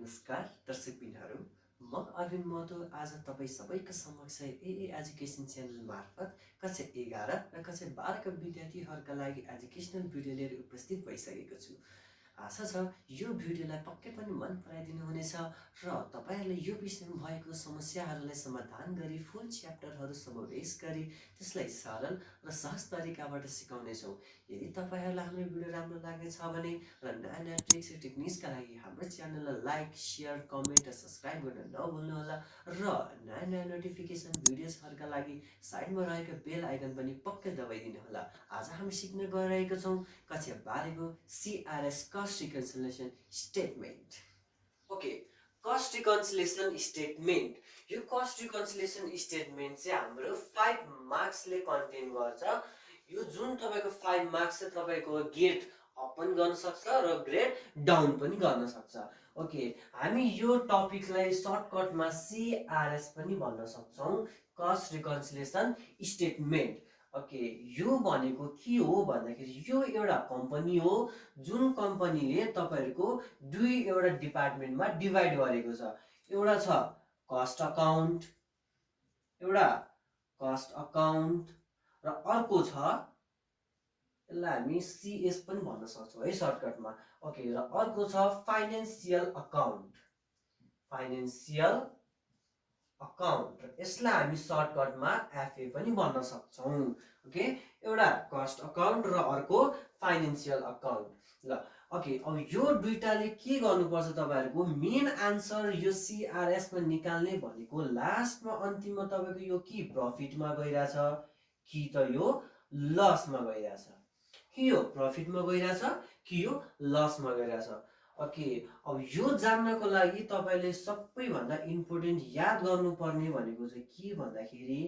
नमस्कार दर्शकबिनहरू, म अरविन्द महतो आज तपाईँ सबैका समक्ष AA एजुकेसन च्यानल मार्फत कक्षा 11 र कक्षा 12 का विद्यार्थीहरूका लागि एजुकेसनल भिडियो लिएर उपस्थित भइसकेको छु। आशा छ यो भिडियोलाई पक्कै पनि मन पराइदिनु हुनेछ र तपाईहरुले यो विषयमा भएको समस्याहरूलाई समाधान गरी फुल च्याप्टरहरू समावेश गरी त्यसलाई सरल र सहज तरिकाबाट सिकाउनेछौँ। यदि तपाईहरुलाई हाम्रो भिडियो राम्रो लाग्नेछ भने र नयाँ नयाँ ट्रिक्स र टेक्निक्सका लागि हाम्रो च्यानललाई लाइक, शेयर, कमेन्ट र सब्स्क्राइब गर्न नभुल्नुहोला र नयाँ नयाँ नोटिफिकेसन भिडियोजहरूका लागि साइडमा रहेको बेल आइकन पनि पक्कै दबाइदिनु होला। आज हामी सिक्न गइरहेका छौँ कक्षा 12 को CRS cost reconciliation statement. Okay, cost reconciliation statement. यो cost reconciliation statement चाहिँ हाम्रो 5 मार्क्स ले कन्टेन गर्छ। यो जुन तपाईको 5 मार्क्स चाहिँ तपाईको ग्रेड अप पनि गर्न सक्छ र ग्रेड डाउन पनि गर्न सक्छ। ओके, हामी यो टपिकलाई सर्टकटमा CRS पनि भन्न सक्छौं, cost reconciliation statement. ओके, यो भनेको के हो भन्दाखेरि यो एउटा कम्पनी हो जुन कम्पनीले तपाईहरुको दुई एउटा डिपार्टमेन्टमा डिभाइड गरेको छ। एउटा छ कस्ट अकाउन्ट, एउटा कस्ट अकाउन्ट र अर्को छ यसलाई हामी CS पनि भन्न सक्छौं है सर्टकटमा। ओके, र अर्को छ फाइनान्शियल अकाउन्ट, फाइनान्शियल अकाउन्ट र यसलाई हामी सर्टकटमा FA पनि भन्न सक्छौं। ओके, एउटा कस्ट अकाउन्ट र अर्को फाइनान्शियल अकाउन्ट। ल ओके, अब यो दुईटाले के गर्नुपर्छ तपाईहरुको मेन आन्सर यो CRS मा निकाल्ने भनेको लास्टमा अन्तिममा तपाईको यो के प्रफिटमा गइराछ कि त यो लसमा गइराछ, कि यो प्रफिटमा गइराछ कि यो लसमा गइराछ। ओके, अब यो जान्नको लागि तपाईले सबैभन्दा इम्पोर्टेन्ट याद गर्नुपर्ने भनेको चाहिँ के भन्दाखेरि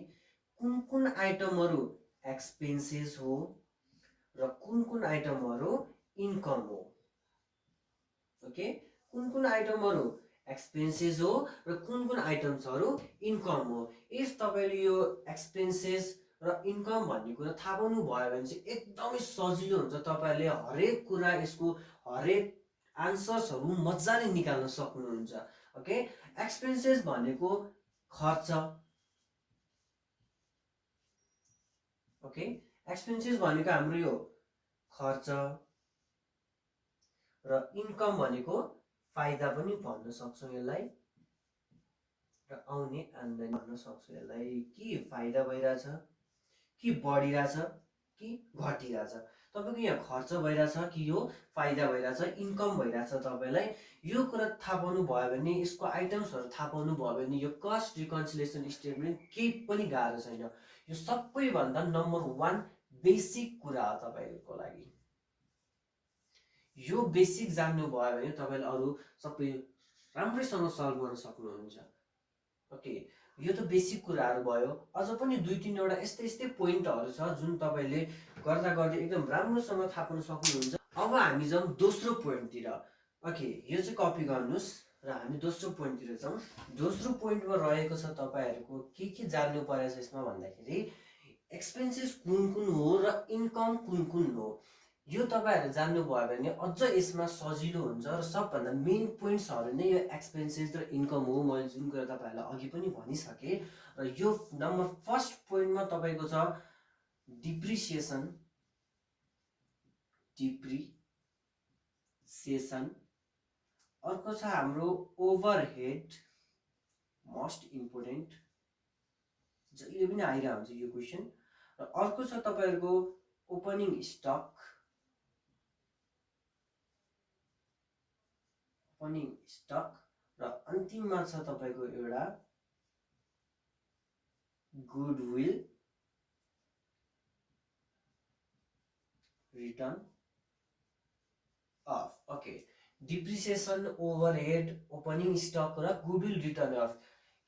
कुन कुन आइटमहरु एक्सपेन्सेस हो र कुन कुन आइटमहरु इन्कम हो। ओके, कुन कुन आइटमहरु एक्सपेन्सेस हो र कुन कुन आइटम्सहरु इन्कम हो। इफ तपाईले यो एक्सपेन्सेस र इन्कम भन्ने कुरा थाहा पाउनु भयो भने चाहिँ एकदमै सजिलो हुन्छ, तपाईहरुले हरेक कुरा यसको हरेक आन्सर्सहरु मज्जाले निकाल्न सक्नुहुन्छ। ओके, एक्सपेन्सेस भनेको खर्च। ओके, एक्सपेन्सेस भनेको हाम्रो यो खर्च र इन्कम भनेको फाइदा पनि भन्न सक्छौं यसलाई र आउने आम्दानी भन्न सक्छौं यसलाई। कि फाइदा भइराछ कि बढिराछ कि घटिराछ, तपाईको यहाँ खर्च भइराछ कि यो फाइदा भइराछ, इन्कम भइराछ, तपाईलाई यो कुरा थाहा पाउनु भयो भने यसको आइटम्सहरु थाहा पाउनु भयो भने यो कस्ट रिकन्सिलिएसन स्टेटमेन्ट केही पनि गाह्रो छैन। यो सबैभन्दा नम्बर 1 बेसिक कुरा हो तपाईहरुको लागि। यो बेसिक जान्नु भयो भने तपाईले अरु सबै राम्रैसँग सल्भ गर्न सक्नुहुन्छ। ओके, यो त बेसिक कुराहरु भयो। अझ पनि दुई तीन वटा यस्तै पोइन्टहरु छ जुन तपाईले गर्दा गर्दै एकदम राम्रोसँग थाहा पाउन सक्नुहुन्छ। अब हामी जाउँ दोस्रो पोइन्टतिर। ओके, यो चाहिँ कपी गर्नुस् र हामी दोस्रो पोइन्टतिर जाउँ। दोस्रो पोइन्टमा रहेको छ तपाईहरुको के जान्नु परेछ यसमा भन्दाखेरि एक्सपेन्सेस कुन कुन हो र इन्कम कुन कुन हो। यो तपाईहरुले जान्नु भयो भने अझ यसमा सजिलो हुन्छ र सबभन्दा मेन पोइन्ट्सहरु नै यो एक्सपेन्सेस र इन्कम हो। मैले जुन कुरा तपाईहरुलाई अघि पनि भनिसके र यो नम्बर फर्स्ट पोइन्टमा तपाईको छ डिप्रिसिएसन, डिप्रिसिएसन। अर्को छ हाम्रो ओभरहेड, मोस्ट इम्पोर्टेन्ट, जहिले पनि आइरा हुन्छ यो क्वेशन। र अर्को छ तपाईहरुको ओपनिङ स्टक, ओपनिङ स्टक र अन्तिममा छ तपाईको एउटा goodwill written off. Okay, depreciation, overhead, opening stock र गुडविल रिटर्न अफ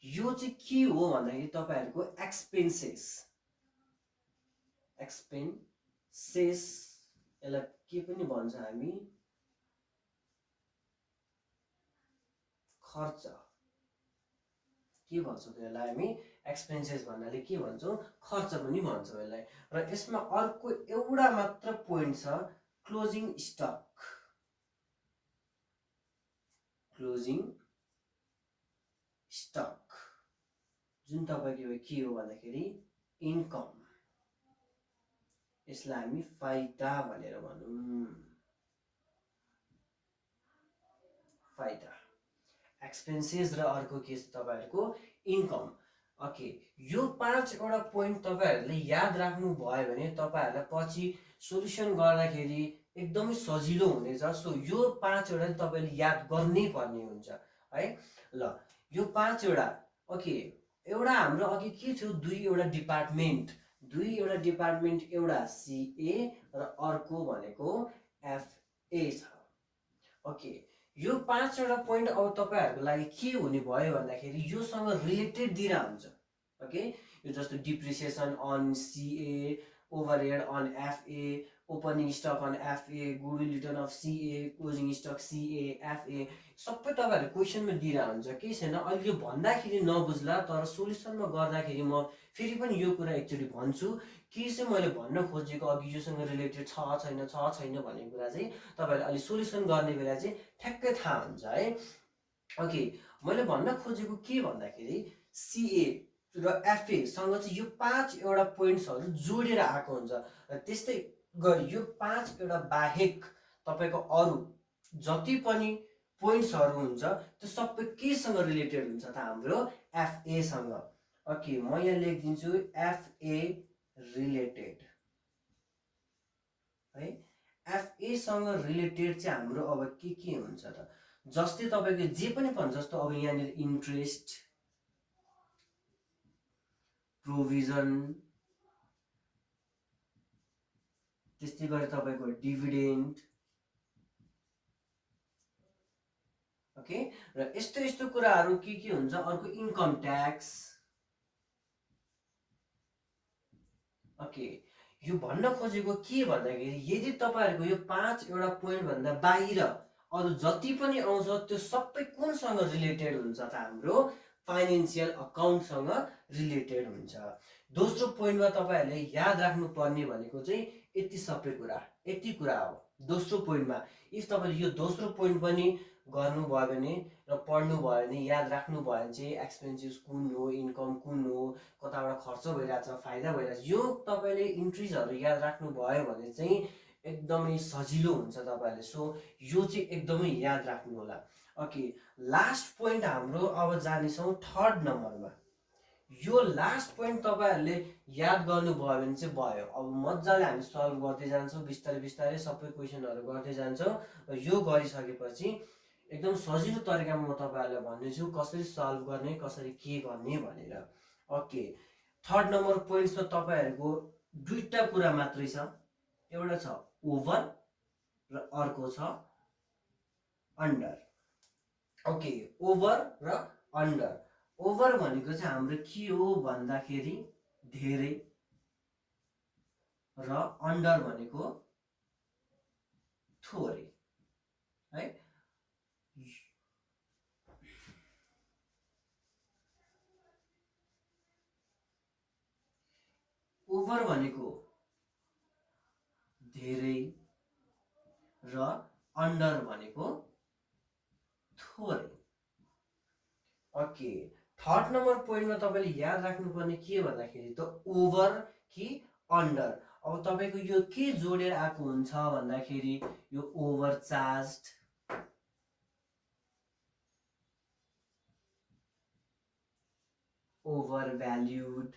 यो चाहिँ के हो भन्दाखेरि तपाईहरुको एक्सपेन्सेस, एक्सपेन्सेस यसलाई के पनि भन्छ हामी खर्च, के भन्छौं त्यसलाई हामी एक्सपेन्सेस भन्नाले के भन्छौं खर्च पनि भन्छौं यसलाई। र यसमा अर्को एउटा मात्र पोइन्ट छ क्लोजिङ स्टक, क्लोजिङ स्टक, जुन तपाईको के हो भन्दाखेरि इन्कम, यसलाई हामी फाइदा भनेर भनौँ। फाइदा, एक्सपेन्सेस र अर्को के छ तपाईहरुको इन्कम। ओके, यो 5 वटा पोइन्ट तपाईहरुले याद राख्नु भयो भने तपाईहरुलाई पछि सोलुसन गर्दाखेरि एकदमै सजिलो हुनेछ। सो यो 5 वटा तपाईले याद गर्नै पर्ने हुन्छ है। ल यो 5 वटा ओके, एउटा हाम्रो अघि के थियो, दुईवटा डिपार्टमेन्ट, दुईवटा डिपार्टमेन्ट, एउटा सीए र अर्को भनेको एफए छ। ओके, यो 5 वटा पोइन्ट अब तपाईहरुको लागि के हुने भयो भन्दाखेरि योसँग रिलेटेड दिरा हुन्छ। ओके, यो जस्तो depreciation on CA, overhead on FA, opening stock on FA, goodwill written off CA, closing stock CA, FA, सबै तपाईहरु क्वेशनमा दिरा हुन्छ। के छैन, अहिले यो भन्दाखेरि नबुझ्ला, तर सोलुसनमा गर्दाखेरि म फेरि पनि यो कुरा एकचोटी भन्छु के चाहिँ मैले भन्न खोजेको, अघि योसँग रिलेटेड छ छैन भन्ने कुरा चाहिँ तपाईहरुले अलि सोलुसन गर्ने बेला चाहिँ ठ्याक्कै थाहा हुन्छ है। ओके, मैले भन्न खोजेको के भन्दाखेरि सीए र एफए सँग चाहिँ यो 5 वटा पोइन्ट्सहरु जोडेर आएको हुन्छ। र त्यस्तै गरी यो 5 वटा बाहेक तपाईको अरु जति पनि पोइन्ट्सहरु हुन्छ त्यो सबै केसँग रिलेटेड हुन्छ त, हाम्रो एफए सँग। ओके, म यहाँ लेखिदिन्छु एफए रिलेटेड है। एफए सँग रिलेटेड चाहिँ हाम्रो अब के हुन्छ त, जस्तै तपाईको जे पनि भन्छ, जस्तो अब यहाँ इन्ट्रेस्ट, प्रोभिजन, त्यस्तै गरी तपाईको डिभिडेन्ड। ओके, र यस्तो कुराहरु के हुन्छ, अर्को इन्कम ट्याक्स। ओके, यो भन्न खोजेको के भन्दाखेरि यदि तपाईहरुको यो 5 वटा पोइन्ट भन्दा बाहिर अरु जति पनि आउँछ त्यो सबै कुनसँग रिलेटेड हुन्छ त, हाम्रो फाइनान्शियल अकाउन्टसँग रिलेटेड हुन्छ। दोस्रो पोइन्टमा तपाईहरुले याद राख्नु पर्ने भनेको चाहिँ यति सबै कुरा, यति कुरा हो दोस्रो पोइन्टमा। इफ तपाईले यो दोस्रो पोइन्ट पनि गर्नु भयो भने र पढ्नु भयो भने, याद राख्नु भयो भने चाहिँ एक्सपेन्सेस कुन हो, इन्कम कुन हो, कताबाट खर्च भइराछ, फाइदा भइराछ, यो तपाईले इन्ट्रिजहरु याद राख्नु भयो भने चाहिँ एकदमै सजिलो हुन्छ तपाईहरुले। सो यो चाहिँ एकदमै याद राख्नु होला। ओके, लास्ट पोइन्ट हाम्रो अब जानेछौं थर्ड नम्बरमा। यो लास्ट पोइन्ट तपाईहरुले याद गर्नु भयो भने चाहिँ भयो। अब मज्जाले हामी सल्भ गर्दै जान्छौं, बिस्तारै बिस्तारै सबै क्वेशनहरु गर्दै जान्छौं। र यो गरिसकेपछि एकदम सजिलो तरिकामा म तपाईहरुलाई भन्नेछु कसरी सल्भ गर्ने, कसरी के गर्ने भनेर। ओके, थर्ड नम्बर पोइन्ट्समा तपाईहरुको दुईटा कुरा मात्रै छ, एउटा छ ओभर र अर्को छ अन्डर। ओके, ओभर र अन्डर। ओभर भनेको चाहिँ हाम्रो के हो भन्दाखेरि धेरै, र अन्डर भनेको थोरै है। ओभर भनेको धेरै र अन्डर भनेको थोरै। ओके, थर्ड नम्बर पोइन्टमा तपाईले याद राख्नुपर्ने के भन्दाखेरि त ओभर कि अन्डर। अब तपाईको यो के जोडेर आएको हुन्छ भन्दाखेरि यो over charged, over valued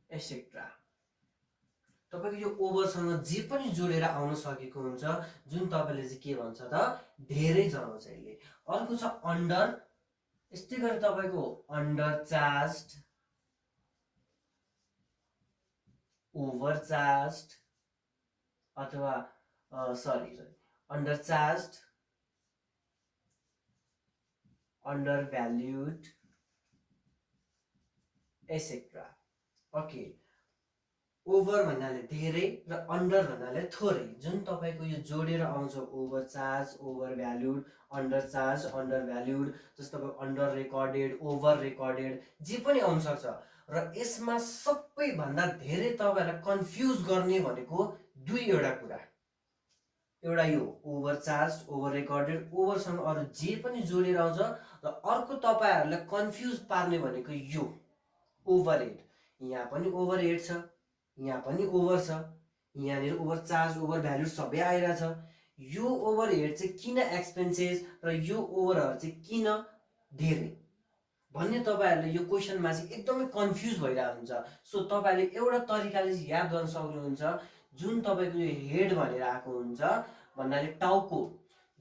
etcetera. तपाईको यो ओभरसँग जे पनि जोडेर आउन सकेको हुन्छ, जुन तपाईले चाहिँ के भन्छ त धेरै जनाउँछ यसले। अर्को छ अन्डर, यस्तै गरी तपाईको अन्डर चार्ज्ड, ओभर चार्ज्ड, अथवा sorry under charged, under valued etcetera. Okay, over भन्नाले धेरै र अन्डर भन्नाले थोरै, जुन तपाईको यो जोडेर आउँछ over charge, over valued, under charge, under valued, जस्तो अन्डर रेकर्डेड, ओभर रेकर्डेड, जे पनि आउन सक्छ। र यसमा सबैभन्दा धेरै तपाईहरुलाई कन्फ्युज गर्ने भनेको दुईवटा कुरा, एउटा यो ओभरचार्ज, ओभर रेकर्डेड, ओभरसँग अरू जे पनि जोडेर आउँछ। र अर्को तपाईँहरूलाई कन्फ्युज पार्ने भनेको यो ओभरहेड। यहाँ पनि ओभरहेड छ, यहाँ पनि ओभर छ, यहाँनिर ओभरचार्ज, ओभर भ्याल्यु सबै आइरहेछ। यो ओभरहेड चाहिँ किन एक्सपेन्सेस र यो ओभरहरू चाहिँ किन धेरै भन्ने तपाईँहरूले यो क्वेसनमा चाहिँ एकदमै कन्फ्युज भइरहेको हुन्छ। सो तपाईँले एउटा तरिकाले याद गर्न सक्नुहुन्छ, जुन तपाईँको यो हेड भनेर आएको हुन्छ भन्नाले टाउको,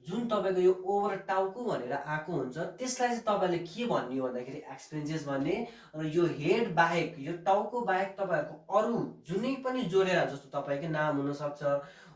जुन तपाईँको यो ओभर टाउको भनेर आएको हुन्छ त्यसलाई चाहिँ तपाईँले के भन्ने हो भन्दाखेरि एक्सपेन्सेस भन्ने। र यो हेड बाहेक, यो टाउको बाहेक तपाईँहरूको अरू जुनै पनि जोडेर, जस्तो तपाईँकै नाम हुनसक्छ,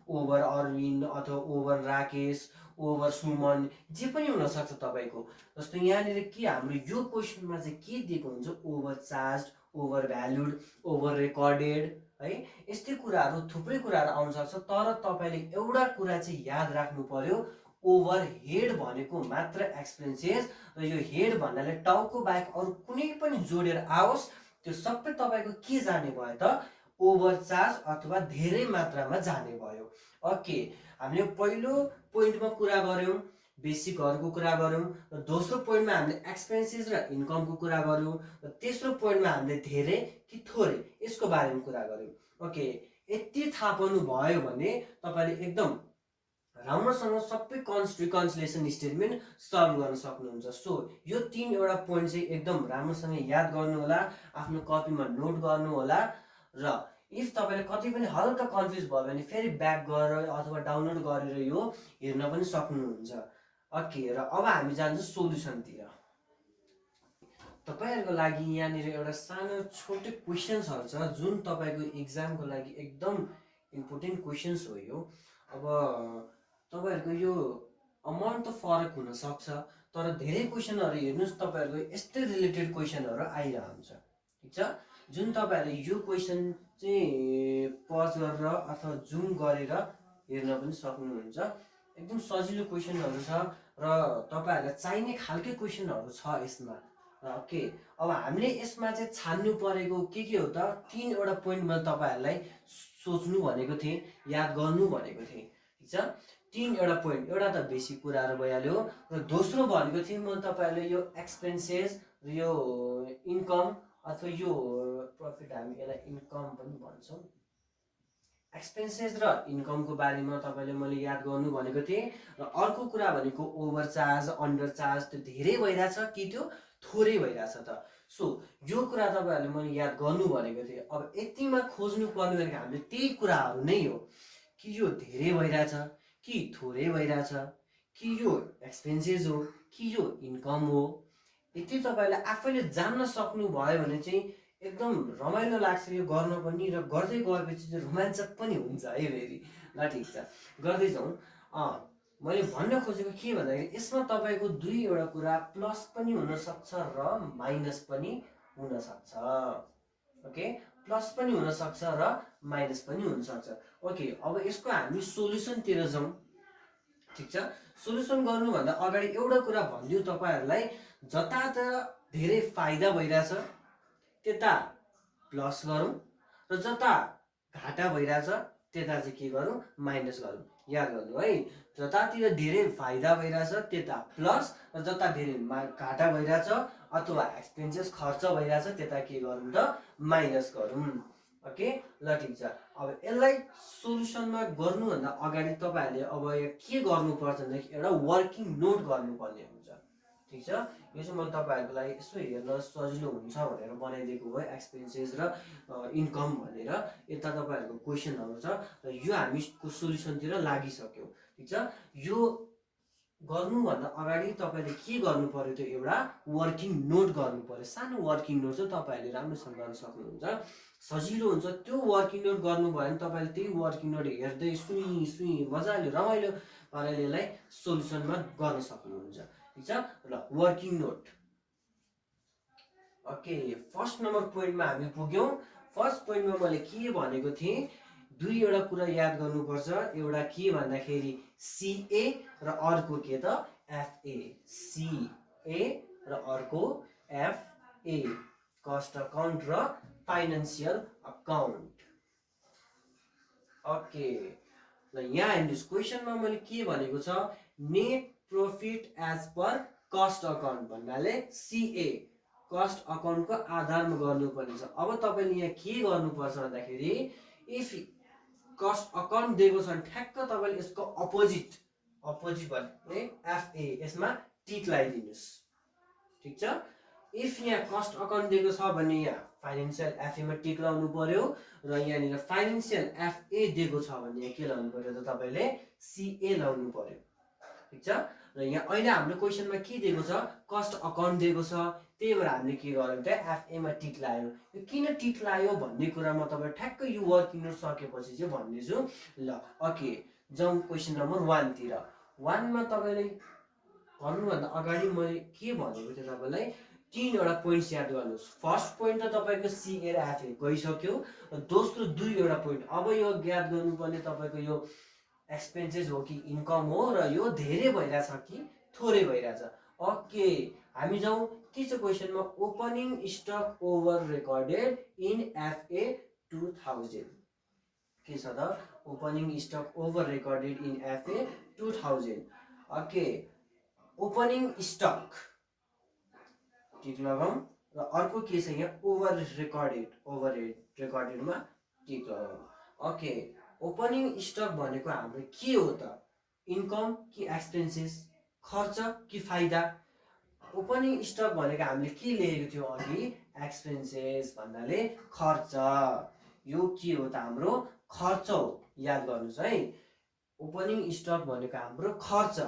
ओभर अरविन्द अथवा ओभर राकेश, ओभर सुमन, जे पनि हुनसक्छ तपाईँको। जस्तो यहाँनिर के हाम्रो यो क्वेसनमा चाहिँ के दिएको हुन्छ, over charge, over valued, over recorded है, यस्तै कुराहरू थुप्रै कुराहरू आउन सक्छ। तर तपाईँले एउटा कुरा चाहिँ याद राख्नु पर्यो, ओभर हेड भनेको मात्र एक्सपेन्सेस, र यो हेड भन्नाले टाउको बाहेक अरू कुनै पनि जोडेर आओस् त्यो सबै तपाईँको के जाने भयो त, ओभर चार्ज अथवा धेरै मात्रामा जाने भयो। ओके, हामीले पहिलो पोइन्टमा कुरा गऱ्यौँ, बेसिकहरूको कुरा गऱ्यौँ, र दोस्रो पोइन्टमा हामीले एक्सपेन्सेस र इन्कमको कुरा गऱ्यौँ, र तेस्रो पोइन्टमा हामीले धेरै कि थोरै यसको बारेमा कुरा गऱ्यौँ। ओके, यति थाहा पाउनु भयो भने तपाईँले एकदम राम्रोसँग सबै रिकन्सिलिएसन स्टेटमेन्ट सल्भ गर्न सक्नुहुन्छ। सो यो तीनवटा पोइन्ट चाहिँ एकदम राम्रोसँग याद गर्नु होला, आफ्नो कपीमा नोट गर्नु होला। र इफ तपाईँले कति पनि हल्का कन्फ्युज भयो भने फेरि ब्याक गरेर अथवा डाउनलोड गरेर यो हेर्न पनि सक्नुहुन्छ। ओके, र अब हामी जान्छौँ सोल्युसनतिर। तपाईँहरूको लागि यहाँनिर एउटा सानो छोटो क्वेसन्सहरू छ जुन तपाईँको इक्जामको लागि एकदम इम्पोर्टेन्ट क्वेसन्स हो यो। अब तपाईँहरूको यो अमाउन्ट त फरक हुनसक्छ, तर धेरै क्वेसनहरू हेर्नुहोस् तपाईँहरूको यस्तै रिलेटेड क्वेसनहरू आइरहन्छ। ठिक छ, जुन तपाईँहरूले यो क्वेसन चाहिँ पज गरेर अथवा जुम गरेर हेर्न पनि सक्नुहुन्छ। एकदम सजिलो क्वेसनहरू छ र तपाईँहरूलाई चाहिने खालकै क्वेसनहरू छ यसमा। ओके, अब हामीले यसमा चाहिँ छान्नु परेको के हो त, तीनवटा पोइन्ट मैले तपाईँहरूलाई सोच्नु भनेको थिएँ, याद गर्नु भनेको थिएँ। ठिक छ, तीनवटा पोइन्ट, एउटा त बेसिक कुराहरू भइहाल्यो, र दोस्रो भनेको थिएँ मैले तपाईँहरूले यो एक्सपेन्सेस र यो इन्कम अथवा यो प्रफिट, हामी यसलाई इन्कम पनि भन्छौँ, एक्सपेन्सेस र इन्कमको बारेमा तपाईँले मैले याद गर्नु भनेको थिएँ। र अर्को कुरा भनेको ओभरचार्ज, अन्डरचार्ज, त्यो धेरै भइरहेछ कि त्यो थोरै भइरहेछ त। सो यो कुरा तपाईँहरूले मैले याद गर्नु भनेको थिएँ। अब यतिमा खोज्नु पर्ने भनेको हामीले त्यही कुराहरू नै हो, कि यो धेरै भइरहेछ कि थोरै भइरहेछ, कि यो एक्सपेन्सेस हो कि यो इन्कम हो। यति तपाईँले आफैले जान्न सक्नुभयो भने चाहिँ एकदम रमाइलो लाग्छ यो गर्न पनि, र गर्दै गएपछि चाहिँ रोमाञ्चक पनि हुन्छ है फेरि। ल ठिक छ, गर्दै जाउँ। मैले भन्न खोजेको के भन्दाखेरि यसमा तपाईँको दुईवटा कुरा प्लस पनि हुनसक्छ र माइनस पनि हुनसक्छ। ओके, प्लस पनि हुनसक्छ र माइनस पनि हुनसक्छ। ओके, अब यसको हामी सोल्युसनतिर जाउँ। ठिक छ, सोल्युसन गर्नुभन्दा अगाडि एउटा कुरा भनिदिउँ तपाईँहरूलाई, जता त धेरै फाइदा भइरहेछ त्यता प्लस गरौँ, र जता घाटा भइरहेछ त्यता चाहिँ के गरौँ, माइनस गरौँ। याद गर्नु है, जतातिर धेरै फाइदा भइरहेछ त्यता प्लस, र जता धेरै घाटा भइरहेछ अथवा एक्सपेन्सेस खर्च भइरहेछ त्यता के गरौँ त, माइनस गरौँ। ओके, ल ठिक छ। अब यसलाई सोल्युसनमा गर्नुभन्दा अगाडि तपाईँहरूले अब के गर्नुपर्छ भनेदेखि एउटा वर्किङ नोट गर्नुपर्ने हुन्छ। ठिक छ, यो चाहिँ मैले तपाईँहरूको लागि यसो हेर्न सजिलो हुन्छ भनेर बनाइदिएको हो, एक्सपेन्सेस र इन्कम भनेर। यता तपाईँहरूको क्वेसनहरू छ र यो हामीको सोल्युसनतिर लागिसक्यो। ठिक छ, यो गर्नुभन्दा अगाडि तपाईँले के गर्नु पर्यो त, एउटा वर्किङ नोट गर्नु पर्यो। सानो वर्किङ नोट चाहिँ तपाईँहरूले राम्रोसँग गर्न सक्नुहुन्छ, सजिलो हुन्छ। त्यो वर्किङ नोट गर्नुभयो भने तपाईँले त्यही वर्किङ नोट हेर्दै सुई मजाले रमाइलो पाराले यसलाई सोल्युसनमा गर्न सक्नुहुन्छ। ठिक छ, ल working note. Okay, first number पोइन्टमा हामी पुग्यौँ। फर्स्ट पोइन्टमा मैले के भनेको थिएँ, दुईवटा कुरा याद गर्नुपर्छ, एउटा के भन्दाखेरि सिए र अर्को के त, एफए। सिए र अर्को एफए, कस्ट अकाउन्ट र फाइनेन्सियल अकाउन्ट। ओके, ल ल यहाँ हेर्नुहोस् क्वेसनमा मैले के भनेको छ net profit as per cost account भन्नाले सीए कस्ट अकाउन्टको आधारमा गर्नुपर्ने छ। अब तपाईले यहाँ के गर्नुपर्छ भन्दाखेरि इफ कस्ट अकाउन्ट दिएको छ भने ठ्याक्क तपाईले यसको अपोजिट भन्ने एफए यसमा टिक लगाइदिनुस्। ठीक छ। इफ यहाँ कस्ट अकाउन्ट दिएको छ भने यहाँ फाइनेन्शियल एफए मा टिक लगाउनु पर्यो र यहाँनिर फाइनेन्शियल एफए दिएको छ भने यहाँ के लगाउनु पर्यो त तपाईले सीए लगाउनु पर्यो। ठीक छ। र यहाँ अहिले हाम्रो क्वेसनमा के दिएको छ कस्ट अकाउन्ट दिएको छ, त्यही भएर हामीले के गर्यौं त एफए मा टिक लायो। यो किन टिक लायो भन्ने कुरा म तपाईलाई ठ्याक्क यो वर्किङ नोट सकेपछि चाहिँ भन्नेछु। ल ओके जाउँ क्वेसन नम्बर 1 तिर। 1 मा तपाईले भन्नुभन्दा अगाडि मैले के भनेको थिएँ तपाईलाई तीनवटा पोइन्ट्स याद गर्नुस्। फर्स्ट पोइन्ट त तपाईको सीए र एफए गइसक्यो र दोस्रो दुईवटा पोइन्ट अब यो याद गर्नुपर्ने तपाईको यो एक्सपेन्सेस हो कि इन्कम हो र यो धेरै भइराछ कि थोरै भइराछ। ओके हामी जाउँ के छ क्वेसनमा opening stock over recorded in FA 2000 के छ त opening stock over recorded in FA 2000। Okay opening stock tick लगाउँ र अर्को के छ यहाँ ओभर रेकर्डेड मा टिक लगाउँ। ओके ओपनिङ स्टक भनेको हाम्रो के हो त इन्कम कि एक्सपेन्सेस खर्च कि फाइदा। ओपनिङ स्टक भनेको हामीले के लेखेको थियो अघि एक्सपेन्सेस भन्नाले खर्च। यो के हो त हाम्रो खर्च हो याद गर्नुस् है। ओपनिङ स्टक भनेको हाम्रो खर्च।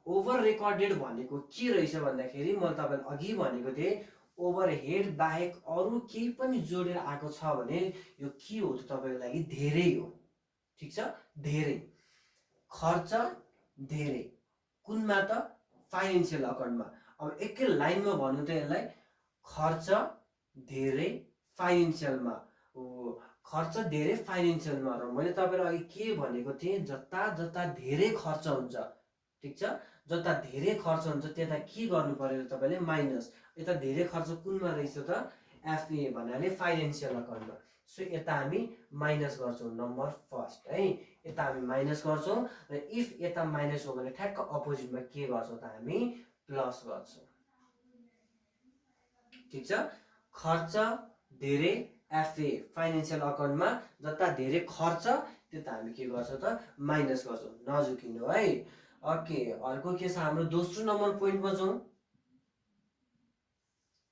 ओभर रेकर्डेड भनेको के रहेछ भन्दाखेरि मैले तपाईलाई अघि भनेको थिएँ ओभरहेड बाहेक अरु केही पनि जोडेर आएको छ भने यो के हो त तपाईको लागि धेरै हो। ठीक छ धेरै खर्च धेरै कुनमा त फाइनेन्शियल अकाउन्टमा। अब एकै लाइनमा भन्नु त यसलाई खर्च धेरै फाइनेन्शियलमा खर्च धेरै फाइनेन्शियलमा। र मैले तपाईलाई अघि के भनेको थिएँ जता जता धेरै खर्च हुन्छ ठीक छ जता धेरै खर्च हुन्छ त्यता के गर्नु पर्यो तपाईले माइनस। यता धेरै खर्च कुनमा रहेछ त एफए भन्नाले फाइनेन्शियल अकाउन्टमा। सो यता हामी माइनस गर्छौं नम्बर फर्स्ट है। यता हामी माइनस गर्छौं र इफ यता माइनस हो भने ठ्याक्क अपोजिटमा के गर्छौं त हामी प्लस गर्छौं। ठीक छ खर्च धेरै एफए फाइनेन्शियल अकाउन्टमा जता धेरै खर्च त्यता हामी के गर्छौं त माइनस गर्छौं नझुकिनु है। ओके अर्को के छ हाम्रो दोस्रो नम्बर पोइन्टमा जाउँ।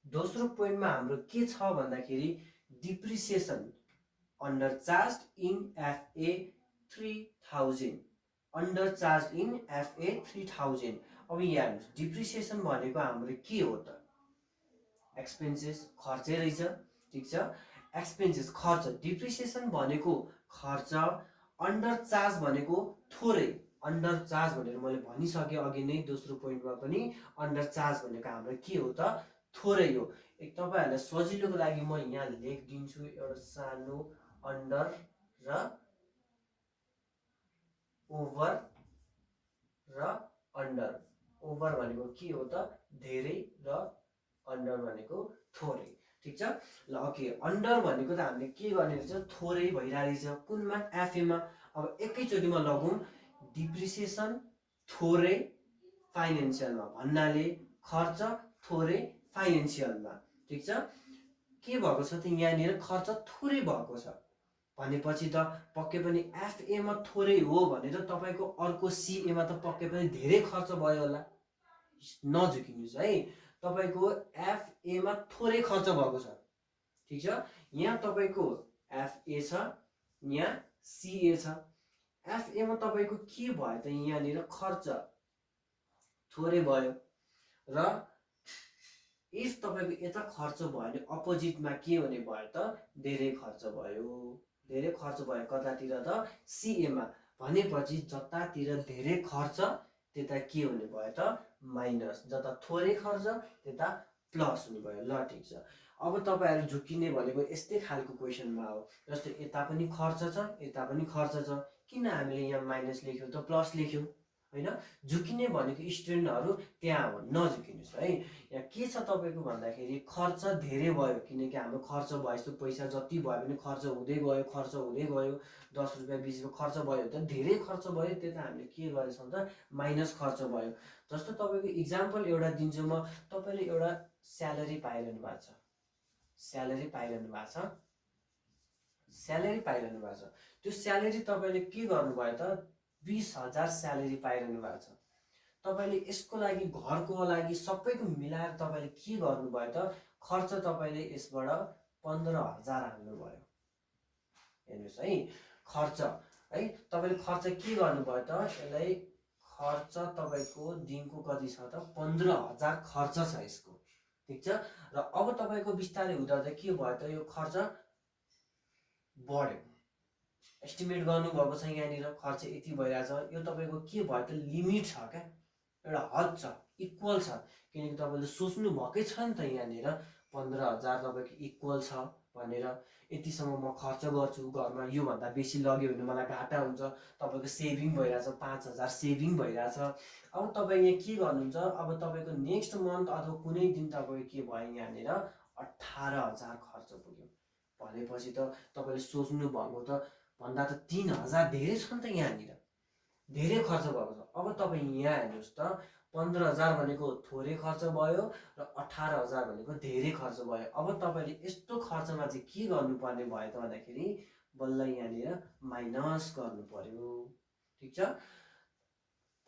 दोस्रो पोइन्टमा हाम्रो के छ भन्दाखेरि depreciation under charge in FA 3000 under charge in FA 3000। अब यहाँ हेर्नुस् डिप्रिसिएसन भनेको हाम्रो के हो त एक्सपेन्सेस खर्चै रहेछ। ठीक छ एक्सपेन्सेस खर्च डिप्रिसिएसन भनेको खर्च अन्डर चार्ज भनेको थोरै। अन्डर चार्ज भनेर मैले भनिसके अघि नै दोस्रो पोइन्टमा पनि अन्डर चार्ज भनेको हाम्रो के हो त थोरै हो। एक तपाईहरुलाई सजिलोको लागि म यहाँ लेखिदिन्छु एउटा सानो अन्डर र ओभर र अन्डर। ओभर भनेको के हो त धेरै र अन्डर भनेको थोरै। ठीक छ ल ओके अन्डर भनेको त हामीले के गर्ने रहेछ थोरै भइरहेछ कुनमा एफए मा। अब एकैचोटीमा लगौं डिप्रिसिएसन थोरै फाइनेन्शियलमा भन्नाले खर्च थोरै फाइनेन्शियलमा। ठीक छ के भएको छ त यहाँनिर खर्च थोरै भएको छ भनेपछि त पक्कै पनि एफए मा थोरै हो भने त तपाईको अर्को सीए मा त पक्कै पनि धेरै खर्च भयो होला। नझुकिनुस् है तपाईको एफए मा थोरै खर्च भएको छ। ठीक छ यहाँ तपाईको एफए छ यहाँ सीए छ। एफए मा तपाईको के भयो त यहाँनिर खर्च थोरै भयो र इफ तपाईको यता खर्च भयो भने अपोजिटमा के हुने भयो त धेरै खर्च भयो। धेरै खर्च भयो कतातिर त सीए मा भनेपछि जतातिर धेरै खर्च त्यता के हुने भयो त माइनस जता थोरै खर्च त्यता प्लस हुने भयो। ल ठीक छ अब तपाईहरु झुकिने भनेको यस्तै खालको क्वेशनमा हो जस्तो यता पनि खर्च छ यता पनि खर्च छ किन हामीले यहाँ माइनस लेख्यौ त प्लस लेख्यौ हैन। झुकिने भनेको स्टुडेन्टहरू त्यहाँ हो, नझुकिनुहोस् है। यहाँ के छ तपाईँको भन्दाखेरि खर्च धेरै भयो, किनकि हाम्रो खर्च भएपछि पैसा जति भयो भने खर्च हुँदै गयो, खर्च हुँदै गयो, 10 रुपियाँ 20 रुपियाँ खर्च भयो त धेरै खर्च भयो, त्यता हामीले के गरेछौँ त माइनस खर्च भयो। जस्तो तपाईँको इक्जाम्पल एउटा दिन्छु म, तपाईँले एउटा स्यालेरी पाइरहनु भएको छ, स्यालेरी पाइरहनु भएको छ, स्यालेरी पाइरहनु भएको छ, त्यो स्यालेरी तपाईँले के गर्नुभयो त 20,000 स्यालेरी पाइरहनु भएको छ। तपाईँले यसको लागि घरको लागि सबैको मिलाएर तपाईँले के गर्नुभयो त खर्च तपाईँले यसबाट 15,000 हाल्नुभयो। हेर्नुहोस् है, खर्च है तपाईँले खर्च के गर्नुभयो त यसलाई खर्च तपाईँको दिनको कति छ त 15,000 खर्च छ यसको, ठिक छ। र अब तपाईँको बिस्तारै हुँदा के भयो त यो खर्च बढ्यो, एस्टिमेट गर्नुभएको छ यहाँनिर खर्च यति भइरहेछ, यो तपाईँको के भयो त लिमिट छ क्या, एउटा हद छ, इक्वल छ, किनकि तपाईँले सोच्नु भएकै छ नि त यहाँनिर 15,000 तपाईँको इक्वल छ भनेर, यतिसम्म म खर्च गर्छु, घरमा योभन्दा बेसी लग्यो भने मलाई घाटा हुन्छ, तपाईँको सेभिङ भइरहेछ, 5,000 सेभिङ भइरहेछ। अब तपाईँ यहाँ के गर्नुहुन्छ, अब तपाईँको नेक्स्ट मन्थ अथवा कुनै दिन तपाईँको के भयो यहाँनिर 18,000 खर्च पुग्यो भनेपछि त तपाईँले सोच्नु भएको त भन्दा त 3,000 धेरै छ नि त यहाँनिर, धेरै खर्च भएको छ। अब तपाईँ यहाँ हेर्नुहोस् त 15,000 भनेको थोरै खर्च भयो र 18,000 भनेको धेरै खर्च भयो। अब तपाईँले यस्तो खर्चमा चाहिँ के गर्नुपर्ने भयो त भन्दाखेरि बल्ल यहाँनिर माइनस गर्नु पर्यो, ठिक छ।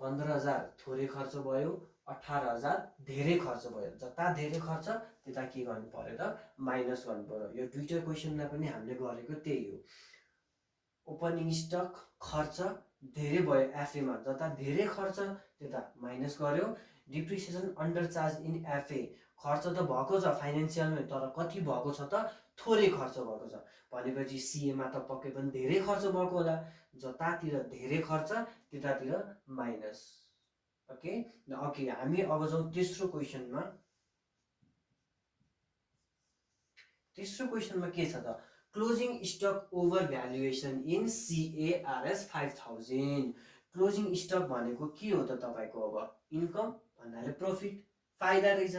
15,000 थोरै खर्च भयो, 18,000 धेरै खर्च भयो, जता धेरै खर्च त्यता के गर्नु पर्यो त माइनस गर्नु पर्यो। यो दुईटा क्वेसनमा पनि हामीले गरेको त्यही हो। ओपनिङ स्टक खर्च धेरै भयो एफएमा, जता धेरै खर्च त्यता माइनस गर्यो। Depreciation under charge in FA, खर्च त भएको छ फाइनेन्सियलमा, तर कति भएको छ त थोरै खर्च भएको छ भनेपछि सिएमा त पक्कै पनि धेरै खर्च भएको होला, जतातिर धेरै खर्च त्यतातिर माइनस। ओके ओके, हामी अब जाउँ तेस्रो क्वेसनमा। तेस्रो क्वेसनमा के छ त closing stock over valuation in CARS 5,000। Closing stock भनेको के हो त तपाईँको अब इन्कम भन्नाले प्रफिट, फाइदा रहेछ।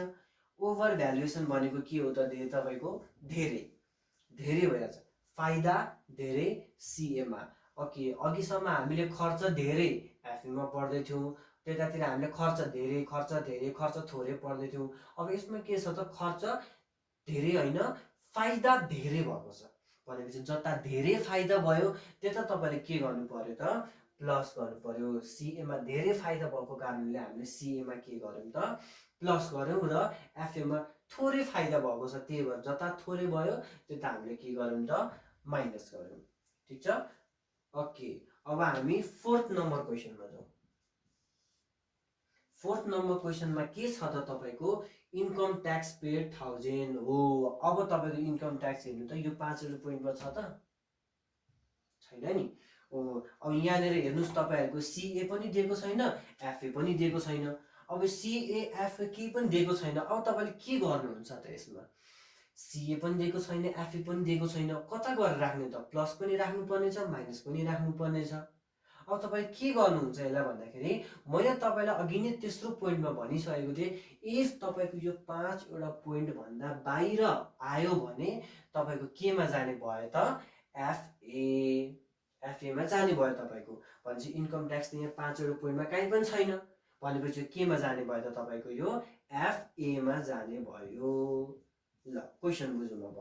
ओभर भ्यालुएसन भनेको के हो त तपाईँको धेरै धेरै भइरहेछ, फाइदा धेरै सिएमा। ओके, अघिसम्म हामीले खर्च धेरै एफएमा पढ्दै थियौँ, त्यतातिर हामीले खर्च धेरै खर्च थोरै पढ्दै थियौँ। अब यसमा के छ त खर्च धेरै होइन फाइदा धेरै भएको छ भनेपछि जता धेरै फाइदा भयो त्यता तपाईँले के गर्नु पर्यो त प्लस गर्नु पर्यो। सिएमा धेरै फाइदा भएको कारणले हामीले सिएमा के गर्यौँ त प्लस गर्यौँ, र एफएमा थोरै फाइदा भएको छ त्यही भएर जता थोरै भयो त्यता हामीले के गर्यौँ त माइनस गर्यौँ, ठिक छ। ओके, अब हामी फोर्थ नम्बर क्वेसनमा जाउँ। फोर्थ नम्बर क्वेसनमा के छ त तपाईँको इन्कम ट्याक्स पेड 1000 हो। अब तपाईँको इन्कम ट्याक्स हेर्नु त यो 5 पोइन्टमा छ त छैन नि। अब यहाँनिर हेर्नुहोस् तपाईँहरूको सिए पनि दिएको छैन, एफए पनि दिएको छैन। अब सिए एफए केही पनि दिएको छैन, अब तपाईँले के गर्नुहुन्छ त यसमा, सिए पनि दिएको छैन, एफए पनि दिएको छैन, कता गरेर राख्ने त, प्लस पनि राख्नुपर्ने छ, माइनस पनि राख्नुपर्ने छ। अब तपाईँ के गर्नुहुन्छ यसलाई भन्दाखेरि मैले तपाईँलाई अघि नै तेस्रो पोइन्टमा भनिसकेको थिएँ, इफ तपाईँको यो 5वटा पोइन्ट भन्दा बाहिर आयो भने तपाईँको केमा जाने भयो त एफएमा जाने भयो तपाईँको। भनेपछि इन्कम ट्याक्स त यहाँ 5वटा पोइन्टमा कहीँ पनि छैन भनेपछि केमा जाने भयो त तपाईँको यो एफएमा जाने भयो। ल क्वेसन बुझौँ अब।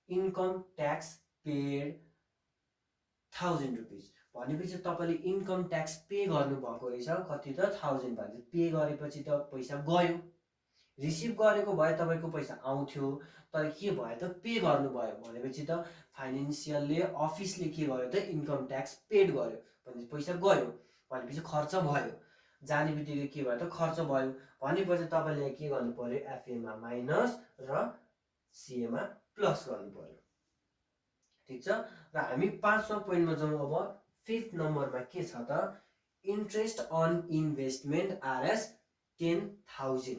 इन्कम ट्याक्स पेड 1000 रुपिज भनेपछि तपाईँले इन्कम ट्याक्स पे गर्नुभएको रहेछ कति त 1000 भनेपछि पे गरेपछि त पैसा गयो, रिसिभ गरेको भए तपाईँको पैसा आउँथ्यो, तर के भयो त पे गर्नुभयो भनेपछि त फाइनेन्सियलले अफिसले के गर्यो त इन्कम ट्याक्स पेड गर्यो भनेपछि पैसा गयो भनेपछि खर्च भयो, जाने बित्तिकै के भयो त खर्च भयो भनेपछि तपाईँले के गर्नु पर्यो एफएमा माइनस र सिएमा प्लस गर्नु पर्यो, ठिक छ। र हामी 5वां पोइन्टमा जाउँ। अब 5th नम्बरमा के छ त interest on investment RS 10,000।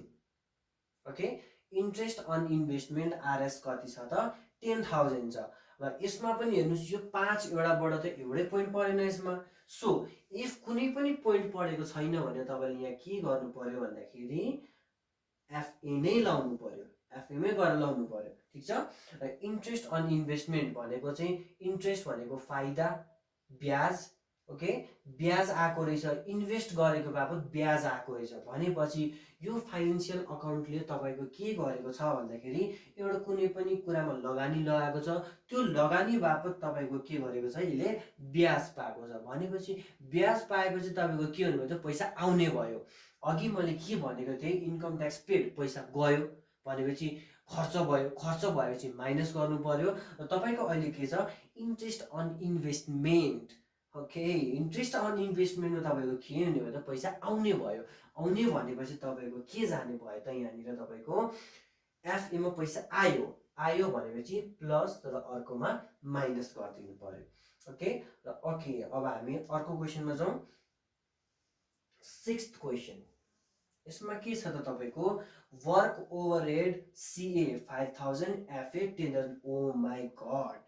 Okay, interest on investment RS कति छ त 10,000 छ। र यसमा पनि हेर्नुहोस् यो 5वटाबाट त एउटै पोइन्ट परेन, यसमा सो इफ कुनै पनि पोइन्ट पढेको छैन भने तपाईँले यहाँ के गर्नु पर्यो भन्दाखेरि एफए नै लाउनु पर्यो, एफएमै गरेर लाउनु पर्यो, ठिक छ। र इन्ट्रेस्ट अन इन्भेस्टमेन्ट भनेको चाहिँ इन्ट्रेस्ट भनेको फाइदा, ब्याज, ओके, ब्याज आएको रहेछ, इन्भेस्ट गरेको बापत ब्याज आएको रहेछ भनेपछि यो फाइनेन्सियल अकाउन्टले तपाईँको के गरेको छ भन्दाखेरि एउटा कुनै पनि कुरामा लगानी लगाएको छ, त्यो लगानी बापत तपाईँको के गरेको छ, यसले ब्याज पाएको छ भनेपछि ब्याज पाएपछि तपाईँको के हुनुभयो त पैसा आउने भयो। अघि मैले के भनेको थिएँ, इन्कम ट्याक्स पेड, पैसा गयो भनेपछि खर्च भयो, खर्च भएपछि माइनस गर्नु पर्यो। र तपाईँको अहिले के छ, interest on investment, okay, interest on इन्भेस्टमेन्टमा तपाईँको के हुने भयो त पैसा आउने भयो। आउने भनेपछि तपाईँको के जाने भयो त, यहाँनिर तपाईँको एफएमा पैसा आयो, आयो भनेपछि प्लस र अर्कोमा माइनस गरिदिनु पर्यो, ओके। र ओके, अब हामी अर्को क्वेसनमा जाउँ। 6th क्वेसन, यसमा के छ त तपाईँको work overhead CA 5000, FA 10,000। Oh my god,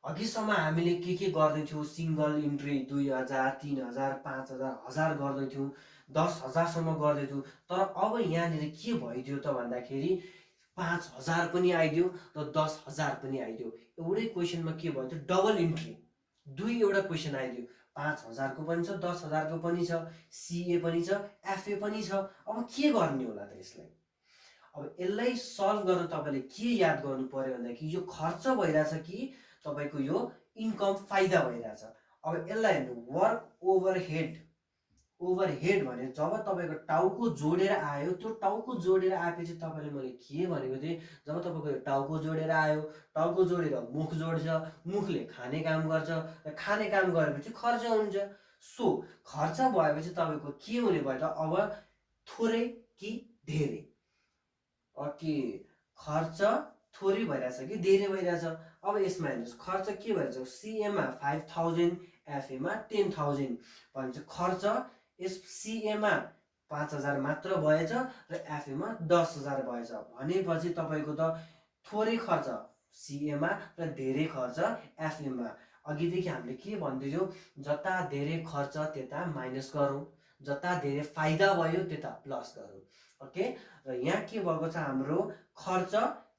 अघिसम्म हामीले के गर्दैथ्यौँ, सिङ्गल इन्ट्री 2000, 3000, 5000, 1000 गर्दैथ्यौँ, 10,000सम्म गर्दैथ्यौँ। तर अब यहाँनिर के भइदियो त भन्दाखेरि 5,000 पनि आइदियो र 10,000 पनि आइदियो। एउटै क्वेसनमा के भयो त, डबल इन्ट्री, एउटा क्वेसन आइदियो, 5,000 को पनि छ, 10,000 को पनि छ, सीए पनि छ, एफए पनि छ। अब के गर्ने होला त यसलाई? अब यसलाई सल्भ गर्न तपाईँले के याद गर्नु पर्यो भन्दाखेरि यो खर्च भइरहेछ कि तपाईँको यो इन्कम फाइदा भइरहेछ। अब यसलाई हेर्नु, वर्क ओभरहेड, ओभरहेड भने जब तपाईँको टाउको जोडेर आयो, त्यो टाउको जोडेर आएपछि तपाईँले मैले के भनेको थिएँ, जब तपाईँको यो टाउको जोडेर आयो, टाउको जोडेर मुख जोड्छ, मुखले खाने काम गर्छ, र खाने काम गरेपछि खर्च हुन्छ। सो खर्च भएपछि तपाईँको के हुने भयो त, अब थोरै कि धेरै, ओके, खर्च थोरै भइरहेछ कि धेरै भइरहेछ। अब यसमा हेर्नुहोस्, खर्च के भइरहेछ, सीएमा 5000, एफएमा 10,000 भनेपछि खर्च यस सीएमा 5,000 मात्र भएछ र एफएमा 10,000 भएछ भनेपछि तपाईँको त थोरै खर्च सीएमा र धेरै खर्च एफएमा। अघिदेखि हामीले के भन्दैथ्यौँ, जता धेरै खर्च त्यता माइनस गरौँ, जता धेरै फाइदा भयो त्यता प्लस गरौँ, ओके। र यहाँ के भएको छ, हाम्रो खर्च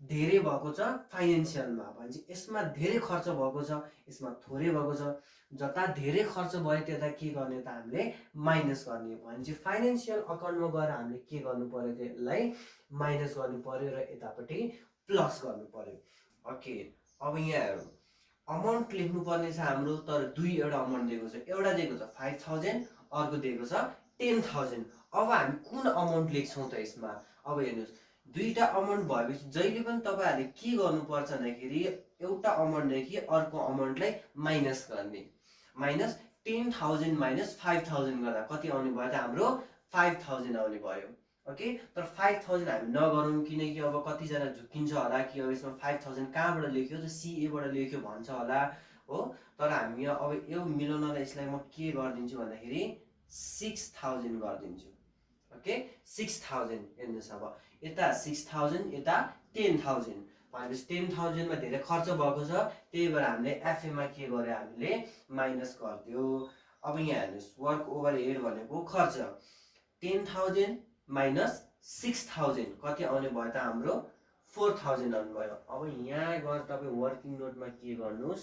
धेरै भएको छ फाइनेन्सियलमा भनेपछि यसमा धेरै खर्च भएको छ, यसमा थोरै भएको छ। जता धेरै खर्च भयो त्यता के गर्ने त, हामीले माइनस गर्ने भनेपछि फाइनेन्सियल अकाउन्टमा गएर हामीले के गर्नु पर्यो त, यसलाई माइनस गर्नु पर्यो र यतापट्टि प्लस गर्नु पर्यो, ओके। अब यहाँ हेरौँ, अमाउन्ट लेख्नुपर्ने छ हाम्रो, तर एउटा अमाउन्ट दिएको छ, एउटा दिएको छ 5,000, अर्को दिएको छ 10,000। अब हामी कुन अमाउन्ट लेख्छौँ त यसमा? अब हेर्नुहोस्, दुईटा अमाउन्ट भएपछि जहिले पनि तपाईँहरूले के गर्नुपर्छ भन्दाखेरि एउटा अमाउन्टदेखि अर्को अमाउन्टलाई माइनस गर्ने। माइनस 10,000 माइनस 5,000 गर्दा कति आउने भयो त, हाम्रो 5,000 आउने भयो, ओके। तर 5,000 हामी नगरौँ, किनकि अब कतिजना झुक्किन्छ होला कि अब यसमा 5,000 कहाँबाट लेख्यो त, सीएबाट लेख्यो भन्छ होला, हो। तर हामी अब यो मिलाउनलाई यसलाई म के गरिदिन्छु भन्दाखेरि 6,000 गरिदिन्छु, ओके। 6,000 हेर्नुहोस्, अब यता 6,000, यता 10,000 भनेपछि 10,000 मा धेरै खर्च भएको छ, त्यही भएर हामीले एफएमा के गर्यो, हामीले माइनस गरिदियो। अब यहाँ हेर्नुहोस्, वर्क ओभरहेड भनेको खर्च 10,000 माइनस 6,000 कति आउने भयो त, हाम्रो 4,000 आउनु भयो। अब यहाँ गएर तपाईँ वर्किङ नोटमा के गर्नुहोस्,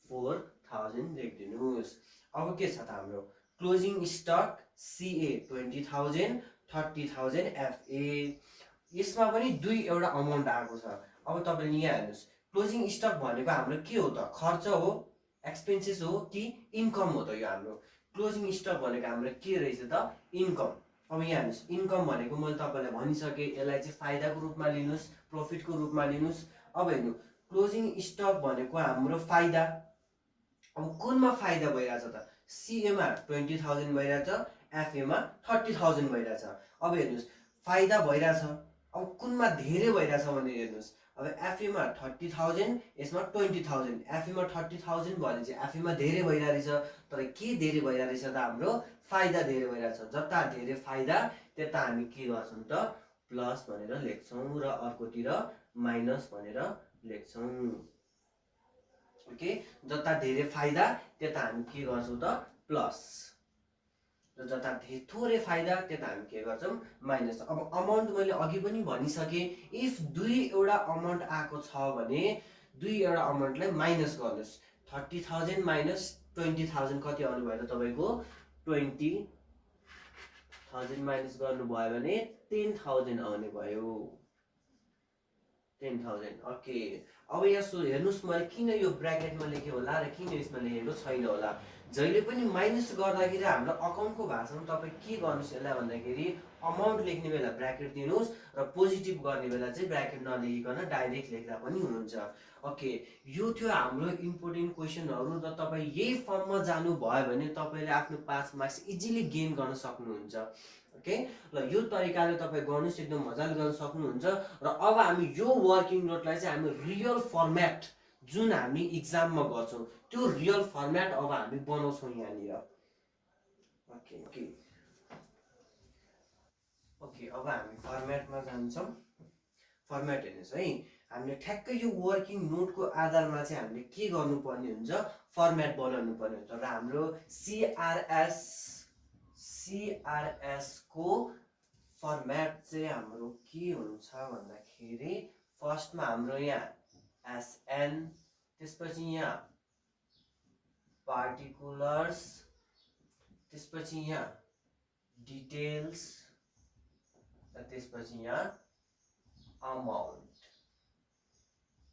4,000 लेखिदिनुहोस्। अब के छ त, हाम्रो क्लोजिङ स्टक सीए 20,000, 30,000 एफए। यसमा पनि एउटा अमाउन्ट आएको छ। अब तपाईँले यहाँ हेर्नुहोस्, क्लोजिङ स्टक भनेको हाम्रो के हो त, खर्च हो, एक्सपेन्सेस हो कि इन्कम हो त? यो हाम्रो क्लोजिङ स्टक भनेको हाम्रो के रहेछ त, इन्कम। अब यहाँ हेर्नुहोस्, इन्कम भनेको मैले तपाईँलाई भनिसकेँ, यसलाई चाहिँ फाइदाको रूपमा लिनुहोस्, प्रफिटको रूपमा लिनुहोस्। अब हेर्नु, क्लोजिङ स्टक भनेको हाम्रो फाइदा। अब कुनमा फाइदा भइरहेछ त, सीएमा 20,000 भइरहेछ, एफएमा 30,000 भइरहेछ। अब हेर्नुहोस्, फाइदा भइरहेछ। अब कुनमा धेरै भइरहेछ भने हेर्नुहोस्, अब एफएमा 30,000, यसमा 20,000, एफएमा 30,000 भने चाहिँ एफएमा धेरै भइरहेछ। तर के धेरै भइरहेछ त, हाम्रो फाइदा धेरै भइरहेछ। जता धेरै फाइदा त्यता हामी के गर्छौँ त, प्लस भनेर लेख्छौँ र अर्कोतिर माइनस भनेर लेख्छौँ, ओके। जता धेरै फाइदा त्यता हामी के गर्छौँ त, प्लस र जता थोरै फाइदा त्यता हामी के गर्छौँ माइनस। अब अमाउन्ट मैले अघि पनि भनिसकेँ, इफ दुईवटा अमाउन्ट आएको छ भने दुईवटा अमाउन्टलाई माइनस गर्नुहोस्। 30,000 माइनस 20,000 कति आउनु भयो त तपाईँको 20,000 माइनस गर्नुभयो भने 10,000 आउने भयो। 10,000 ओके। अब यहाँ हेर्नुहोस् मैले किन यो ब्र्याकेटमा लेखेँ होला र किन यसमा लेखेको छैन होला। जहिले पनि माइनस गर्दाखेरि हाम्रो अकाउन्टको भाषामा तपाईँ के गर्नुहोस् यसलाई भन्दाखेरि अमाउन्ट लेख्ने बेला ब्र्याकेट दिनुहोस् र पोजिटिभ गर्ने बेला चाहिँ ब्र्याकेट नलेखिकन डाइरेक्ट लेख्दा पनि हुन्छ। ओके, यो थियो हाम्रो इम्पोर्टेन्ट क्वेसनहरू र तपाईँ यही फर्ममा जानुभयो भने तपाईँले आफ्नो 5 मार्क्स इजिली गेन गर्न सक्नुहुन्छ। ओके, ल यो तरिकाले तपाईँ गर्नुहोस्, एकदम मजाले गर्न सक्नुहुन्छ। र अब हामी यो वर्किङ नोटलाई चाहिँ हामी रियल फर्मेट जुन हामी इक्जाममा गर्छौँ त्यो रियल फर्मेट अब हामी बनाउँछौँ यहाँनिर। ओके ओके ओके, अब हामी फर्मेटमा जान्छौँ। फर्मेट हेर्नुहोस् है, हामीले ठ्याक्कै यो वर्किङ नोटको आधारमा चाहिँ हामीले के गर्नुपर्ने हुन्छ, फर्मेट बनाउनु पर्ने हुन्छ। र हाम्रो सिआरएस को फर्मेट चाहिँ हाम्रो के हुन्छ भन्दाखेरि फर्स्टमा हाम्रो यहाँ एसएन, त्यसपछि यहाँ पार्टिकुलर्स, त्यसपछि यहाँ डिटेल्स र त्यसपछि यहाँ अमाउन्ट।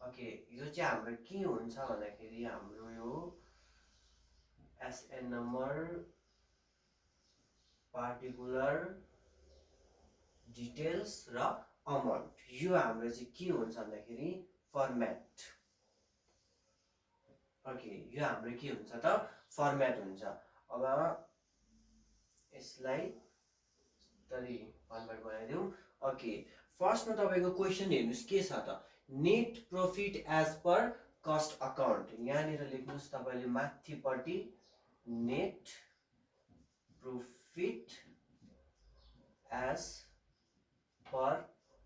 ओके, यो चाहिँ हाम्रो के हुन्छ भन्दाखेरि हाम्रो यो एसएन नम्बर, पार्टिकुलर, डिटेल्स र अमाउन्ट, यो हाम्रो चाहिँ के हुन्छ भन्दाखेरि फर्मेट। ओके, यो हाम्रो के हुन्छ त फर्मेट हुन्छ। अब यसलाई तरी फर्मेट बनाइदिउँ। ओके, फर्स्टमा तपाईँको क्वेसन हेर्नुहोस् के छ त, net profit as per cost account. यहाँनिर लेख्नुहोस् तपाईँले माथिपट्टि net profit as per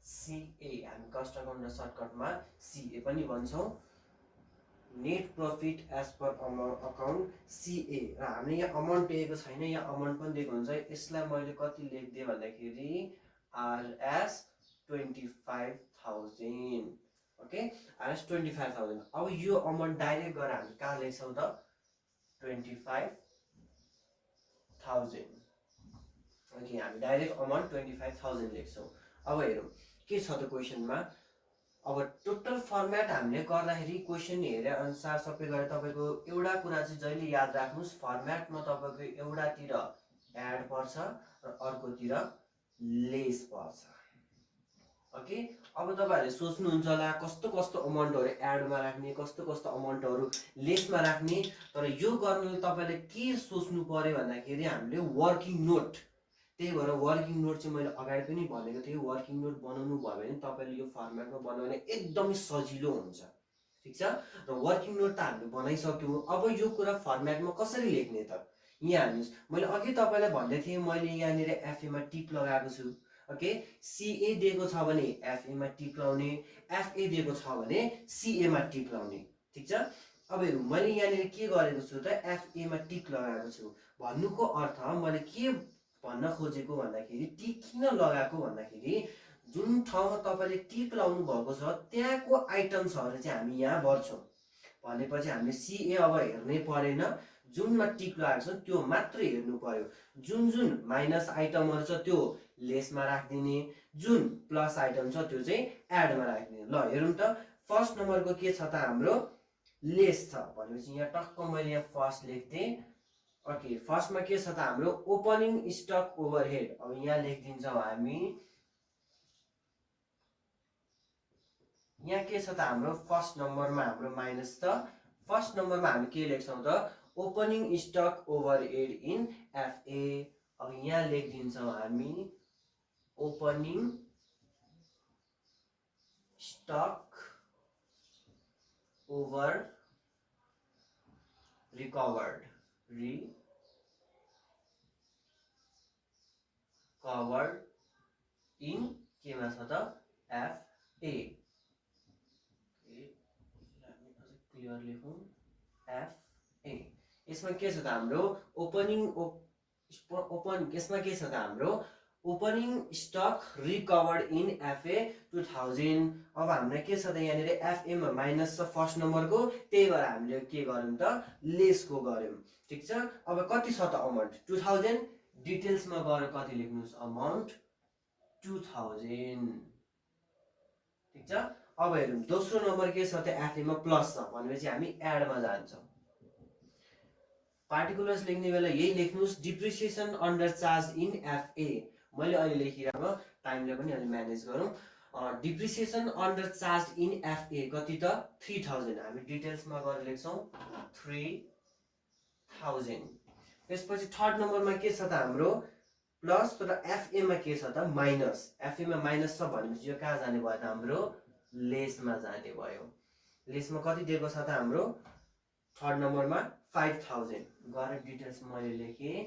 CA, हामी कस्ट अकाउन्ट र सर्टकटमा सीए पनि भन्छौँ। Net profit as per account CA, र हामीले यहाँ अमाउन्ट दिएको छैन, यहाँ अमाउन्ट पनि दिएको हुन्छ। यसलाई मैले कति लेखिदिएँ भन्दाखेरि आरएस 25,000। Okay, RS 25,000। अब यो अमाउन्ट डाइरेक्ट गरेर हामी कहाँ लेख्छौँ त 25,000। ओके, हामी डाइरेक्ट अमाउन्ट 25,000 लेख्छौँ। अब हेरौँ के छ त क्वेसनमा। अब टोटल फर्मेट हामीले गर्दाखेरि क्वेसन हेरे अनुसार सबै गरेर तपाईँको एउटा कुरा चाहिँ जहिले याद राख्नुहोस्, फर्मेटमा तपाईँको एउटातिर एड पर्छ र अर्कोतिर लेस पर्छ। ओके, अब तपाईँहरूले सोच्नुहुन्छ होला कस्तो कस्तो अमाउन्टहरू एडमा राख्ने, कस्तो कस्तो अमाउन्टहरू लेसमा राख्ने। तर यो गर्नुले तपाईँले के सोच्नु पर्यो भन्दाखेरि हामीले वर्किङ नोट, त्यही भएर वर्किङ नोट चाहिँ मैले अगाडि पनि भनेको थिएँ, वर्किङ नोट बनाउनु भयो भने तपाईँले यो फर्मेटमा बनाउने एकदमै सजिलो हुन्छ। ठिक छ, र वर्किङ नोट त हामीले बनाइसक्यौँ। अब यो कुरा फर्मेटमा कसरी लेख्ने त, यहाँ हेर्नुहोस्, मैले अघि तपाईँलाई भन्दै थिएँ मैले यहाँनिर एफएमा टिक लगाएको छु। ओके, सीए दिएको छ भने एफएमा टिक लाउने, एफए दिएको छ भने सीएमा टिक लाउने। ठिक छ, अब हेरौँ मैले यहाँनिर के गरेको छु त एफएमा टिक लगाएको छु। भन्नुको अर्थ मैले के भन्न खोजेको भन्दाखेरि टिक किन लगाएको भन्दाखेरि जुन ठाउँमा तपाईँले टिक लाउनु भएको छ त्यहाँको आइटम्सहरू चाहिँ हामी यहाँ भर्छौँ। भनेपछि हामीले सीए अब हेर्नै परेन, जुनमा टिक लगाएको छ त्यो मात्र हेर्नु पर्यो। जुन जुन माइनस आइटमहरू छ त्यो लेसमा राखिदिने, जुन प्लस आइटम छ त्यो चाहिँ एडमा राखिदिने। ल हेरौँ त, फर्स्ट नम्बरको के छ त हाम्रो लेस छ भनेपछि यहाँ टक्क मैले यहाँ फर्स्ट लेख्थेँ। ओके, फर्स्टमा के छ त हाम्रो ओपनिङ स्टक ओभरहेड। अब यहाँ लेखिदिन्छौँ हामी, यहाँ के छ त हाम्रो फर्स्ट नम्बरमा हाम्रो माइनस छ। फर्स्ट नम्बरमा हामी के लेख्छौँ त opening stock overhead in FA. अब यहाँ लेखिदिन्छौँ हामी opening stock over recovered in केमा छ त एफए। क्लियर लेखौँ एफए। यसमा के छ त हाम्रो यसमा के छ त हाम्रो opening stock recovered in FA 2000। अब हामीलाई के छ त यहाँनिर एफए मा माइनस छ फर्स्ट नम्बरको, त्यही भएर हामीले के गर्यौं त लेसको गर्यौं। ठीक छ, अब कति छ त अमाउन्ट 2000, डिटेल्समा गएर कति लेख्नुस् अमाउन्ट 2000। ठीक छ, अब हेरौँ दोस्रो नम्बर के छ त एफए मा प्लस छ भनेपछि हामी एड मा जान्छौं। पार्टिकुलर्स लेख्ने बेला यही लेख्नुस् depreciation under charge in FA. मैले अहिले लेखिरहेको टाइमले पनि अलि म्यानेज गरौँ। Depreciation under charge in FA कति त 3000, हामी डिटेल्समा गएर लेख्छौं 3000। त्यसपछि थर्ड नम्बरमा के छ त हाम्रो प्लस, तर एफए मा के छ त माइनस। एफए मा माइनस छ भनेपछि यो कहाँ जाने भयो त हाम्रो लेसमा जाने भयो। लेसमा कति दिएको छ त हाम्रो थर्ड नम्बरमा 5000, गएर डिटेल्स मैले लेखेँ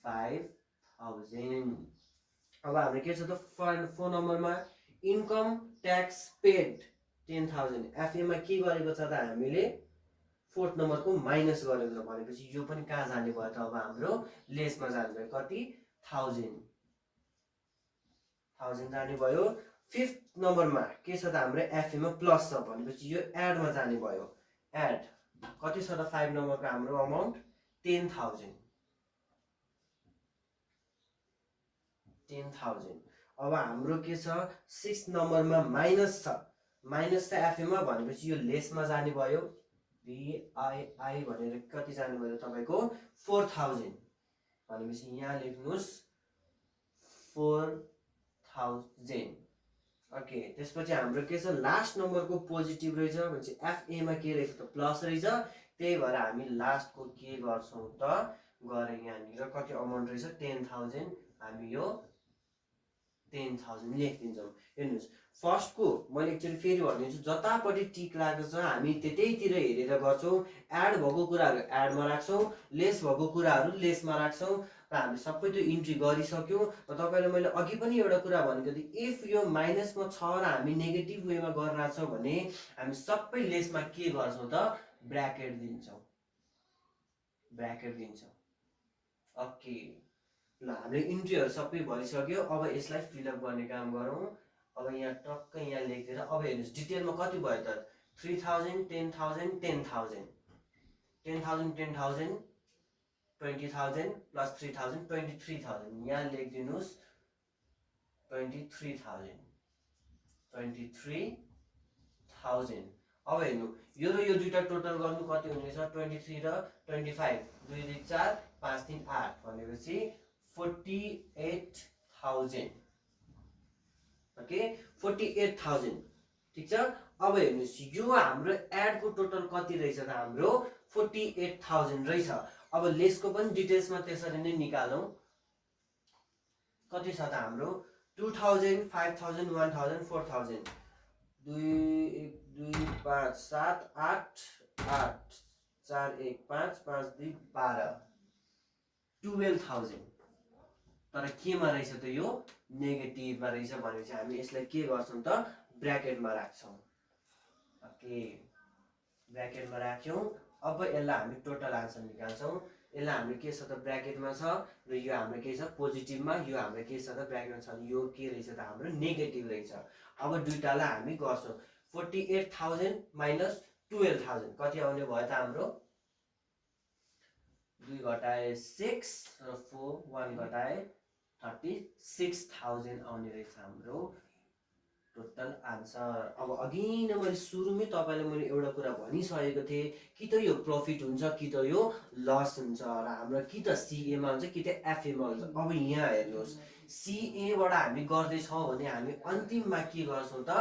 5000। अब हाम्रो के छ त फोर नम्बरमा इन्कम ट्याक्स पेड 10000। एफए मा के गरेको छ त हामीले फोर्थ नम्बरको माइनस गरेको छ भनेपछि यो पनि कहाँ जाने भयो त अब हाम्रो लेसमा जाने भयो। कति 1000 जाने भयो। फिफ्थ नम्बरमा के छ त हाम्रो एफए मा प्लस छ भनेपछि यो एड मा जाने भयो। एड कति छ त 5 नम्बरको हाम्रो अमाउन्ट 10000। 10000। अब हाम्रो के छ 6 नम्बरमा माइनस छ। माइनस छ एफए मा भनेपछि यो लेसमा जाने भयो। बीआईआई भनेर कति जाने भयो तपाईको 4000 भनेपछि यहाँ लेख्नुस् 4000। ओके, त्यसपछि हाम्रो के छ लास्ट नम्बरको पोजिटिभ रहेछ भनेपछि एफए मा के रहेछ त प्लस रहेछ, त्यही भएर हामी लास्टको के गर्छौं त गरे यहाँनिर कति अमाउन्ट रहेछ 10000, हामी यो 10000 लेखिदिन्छौं। हेर्नुस् फर्स्टको मैले एकचोटि फेरि भनिदिन्छु, जतापट्टि टिक लागेको छ हामी त्यतैतिर हेरेर गर्छौं। एड भएको कुराहरु एडमा राख्छौं, लेस भएको कुराहरु लेसमा राख्छौं र हामी सबै त्यो इन्ट्री गरिसक्यौं। र तपाईले मैले अघि पनि एउटा कुरा भनेको थिएँ, इफ यो माइनसमा छ र हामी नेगेटिभ वेमा गरिरहेछौं भने हामी सबै लेसमा के गर्छौं त ब्र्याकेट दिन्छौं। ब्र्याकेट दिन्छौं। ओके, ल हामीले इन्ट्रीहरु सबै भइसक्यो। अब यसलाई फिलअप गर्ने काम गरौँ। अब यहाँ टक्कै यहाँ लेखेर अब हेर्नुस् डिटेलमा कति भयो त 3000 10000 10000 10000 10000 20000 प्लस 3000 23000। यहाँ लेखिदिनुस् 23000 23000। अब हेर्नु यो र यो दुईटा टोटल गर्नु कति हुनेछ 23 र 25, 2 2 4 5 3 8 भनेपछि 48000। ओके 48000। ठीक छ, अब हेर्नुस् यो हाम्रो एड को टोटल कति रहेछ त हाम्रो 48000 रहेछ। अब लेसको पनि डिटेल्समा त्यसरी नै निकालौं। कति छ त हाम्रो 2000 5000 1000 4000, 2 1 2 5 7 8 8 4 1 5 5 2 12 12000। तर केमा रहेछ त यो नेगेटिभमा रहेछ भनेपछि हामी यसलाई के गर्छौं त ब्र्याकेटमा राख्छौं। ओके, ब्र्याकेटमा राख्यौं। अब यसलाई हामी टोटल आन्सर निकाल्छौं। यसलाई हाम्रो के छ त ब्र्याकेटमा छ र यो हाम्रो के छ पोजिटिभमा, यो हाम्रो के छ त ब्र्याकेटमा छ, यो के रहेछ त हाम्रो नेगेटिभ रहेछ। अब दुईटालाई हामी गर्छौं 48000 माइनस 12000 कति आउने भयो त हाम्रो 2 घटाए 6 र 4 1 घटाए 36000 आउने रहेछ हाम्रो टोटल आन्सर। अब अघि नै मैले सुरुमै तपाईलाई मैले एउटा कुरा भनिसकेको थिएँ कि त यो प्रॉफिट हुन्छ कि त यो लस हुन्छ र हाम्रो कि त सीए मा हुन्छ कि त एफए मा हुन्छ। अब यहाँ हेर्नुस् सीए बाट हामी गर्दै छौं भने हामी अन्तिममा के गर्छौं त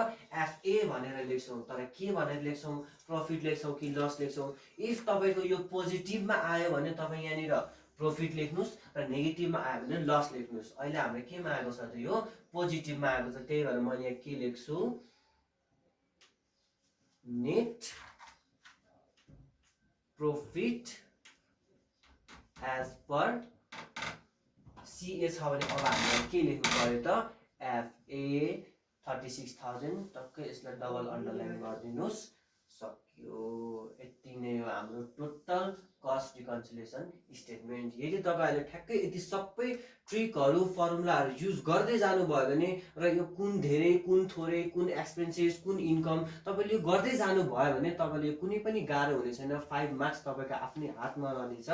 एफए भनेर लेख्छौं। तर के भनेर लेख्छौं प्रॉफिट लेख्छौं कि लस लेख्छौं। इफ तपाईको यो पोजिटिभमा आयो भने तपाई यहाँनिर प्रॉफिट लेख्नुस् र नेगेटिभमा आयो भने लस लेख्नुस्। अहिले हाम्रो केमा आएको छ त यो पोजिटिभमा आएको छ, त्यही भएर मैले यहाँ के लेख्छु net profit as per CA छ भने अब हामीले के लेख्नु पर्यो त एफए 36000। टक्कै यसलाई डबल अन्डरलाइन गरिदिनुस् सक्यो। यति नै हो हाम्रो टोटल कस्ट रिकन्सिलिएसन स्टेटमेन्ट। यदि तपाईँहरूले ठ्याक्कै यति सबै ट्रिकहरू फर्मुलाहरू युज गर्दै जानुभयो भने र यो कुन धेरै कुन थोरै कुन एक्सपेन्सेस कुन इन्कम तपाईँले यो गर्दै जानुभयो भने तपाईँले कुनै पनि गाह्रो हुने छैन। 5 मार्क्स तपाईँको आफ्नै हातमा रहनेछ।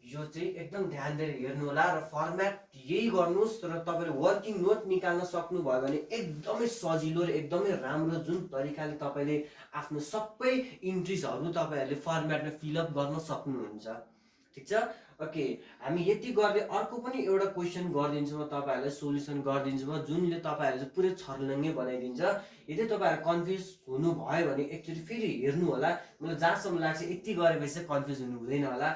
यो चाहिँ एकदम ध्यान दिएर हेर्नु होला र फर्मेट यही गर्नुहोस् र तपाईँले वर्किङ नोट निकाल्न सक्नुभयो भने एकदमै सजिलो र एकदमै राम्रो जुन तरिकाले तपाईँले आफ्नो सबै इन्ट्रिजहरू तपाईँहरूले फर्मेटमा फिलअप गर्न सक्नुहुन्छ। ठिक छ, ओके। हामी यति गर्दै अर्को पनि एउटा क्वेसन गरिदिन्छु म, तपाईँहरूलाई सोल्युसन गरिदिन्छु म, जुनले तपाईँहरूले चाहिँ पुरै छर्लङ्गै बनाइदिन्छ। यदि तपाईँहरू कन्फ्युज हुनुभयो भने एकचोटि फेरि हेर्नु होला। मलाई जहाँसम्म लाग्छ यति गरेपछि चाहिँ कन्फ्युज हुनु हुँदैन होला।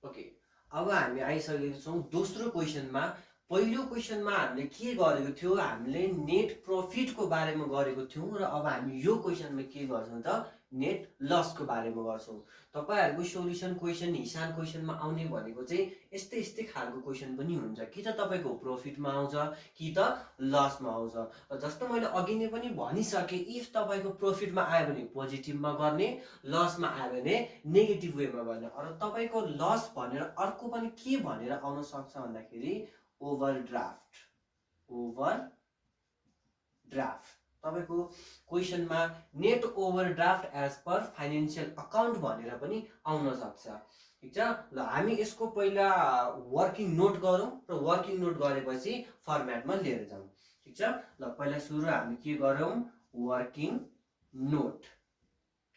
ओके, अब हामी आइसकेको छौँ दोस्रो क्वेसनमा। पहिलो क्वेसनमा हामीले के गरेको थियो, हामीले नेट प्रफिटको बारेमा गरेको थियौँ र अब हामी यो क्वेसनमा के गर्छौँ त, नेट लसको बारेमा गर्छौँ। तपाईँहरूको सोल्युसन क्वेसन हिसाब क्वेसनमा आउने भनेको चाहिँ यस्तै यस्तै खालको क्वेसन पनि हुन्छ, कि त तपाईँको प्रफिटमा आउँछ कि त लसमा आउँछ। जस्तो मैले अघि नै पनि भनिसकेँ, इफ तपाईँको प्रफिटमा आयो भने पोजिटिभमा गर्ने, लसमा आयो भने नेगेटिभ वेमा गर्ने। र तपाईँको लस भनेर अर्को पनि के भनेर आउन सक्छ भन्दाखेरि ओभरड्राफ्ट। ओभरड्राफ्ट तपाईँको क्वेसनमा net overdraft as per financial account भनेर पनि आउन सक्छ। ठिक छ, ल हामी यसको पहिला वर्किङ नोट गरौँ र वर्किङ नोट गरेपछि फर्मेटमा लिएर जाउँ। ठिक छ, ल पहिला सुरु हामी के गरौँ, वर्किङ नोट।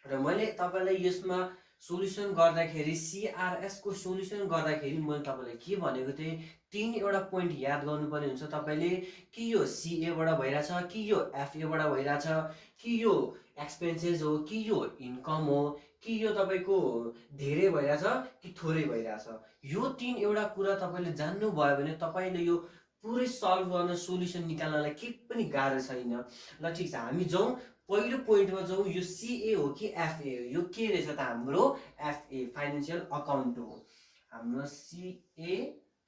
र मैले तपाईँलाई यसमा सोल्युसन गर्दाखेरि सीआरएस को सोल्युसन गर्दाखेरि मैले तपाईँलाई के भनेको थिएँ, 3वटा पोइन्ट याद गर्नुपर्ने हुन्छ तपाईँले, कि यो सीएबाट भइरहेछ, कि यो एफएबाट भइरहेछ, कि यो एक्सपेन्सेस हो, कि यो इन्कम हो, कि यो तपाईँको धेरै भइरहेछ कि थोरै भइरहेछ। यो 3वटा कुरा तपाईँले जान्नुभयो भने तपाईँले यो पुरै सल्भ गर्न, सोल्युसन निकाल्नलाई केही पनि गाह्रो छैन। ल ठिक छ, हामी जाउँ पहिलो पोइन्टमा जाउँ। यो सीए हो कि एफए हो? यो के रहेछ त, हाम्रो एफए फाइनेन्सियल अकाउन्ट हो। हाम्रो सीए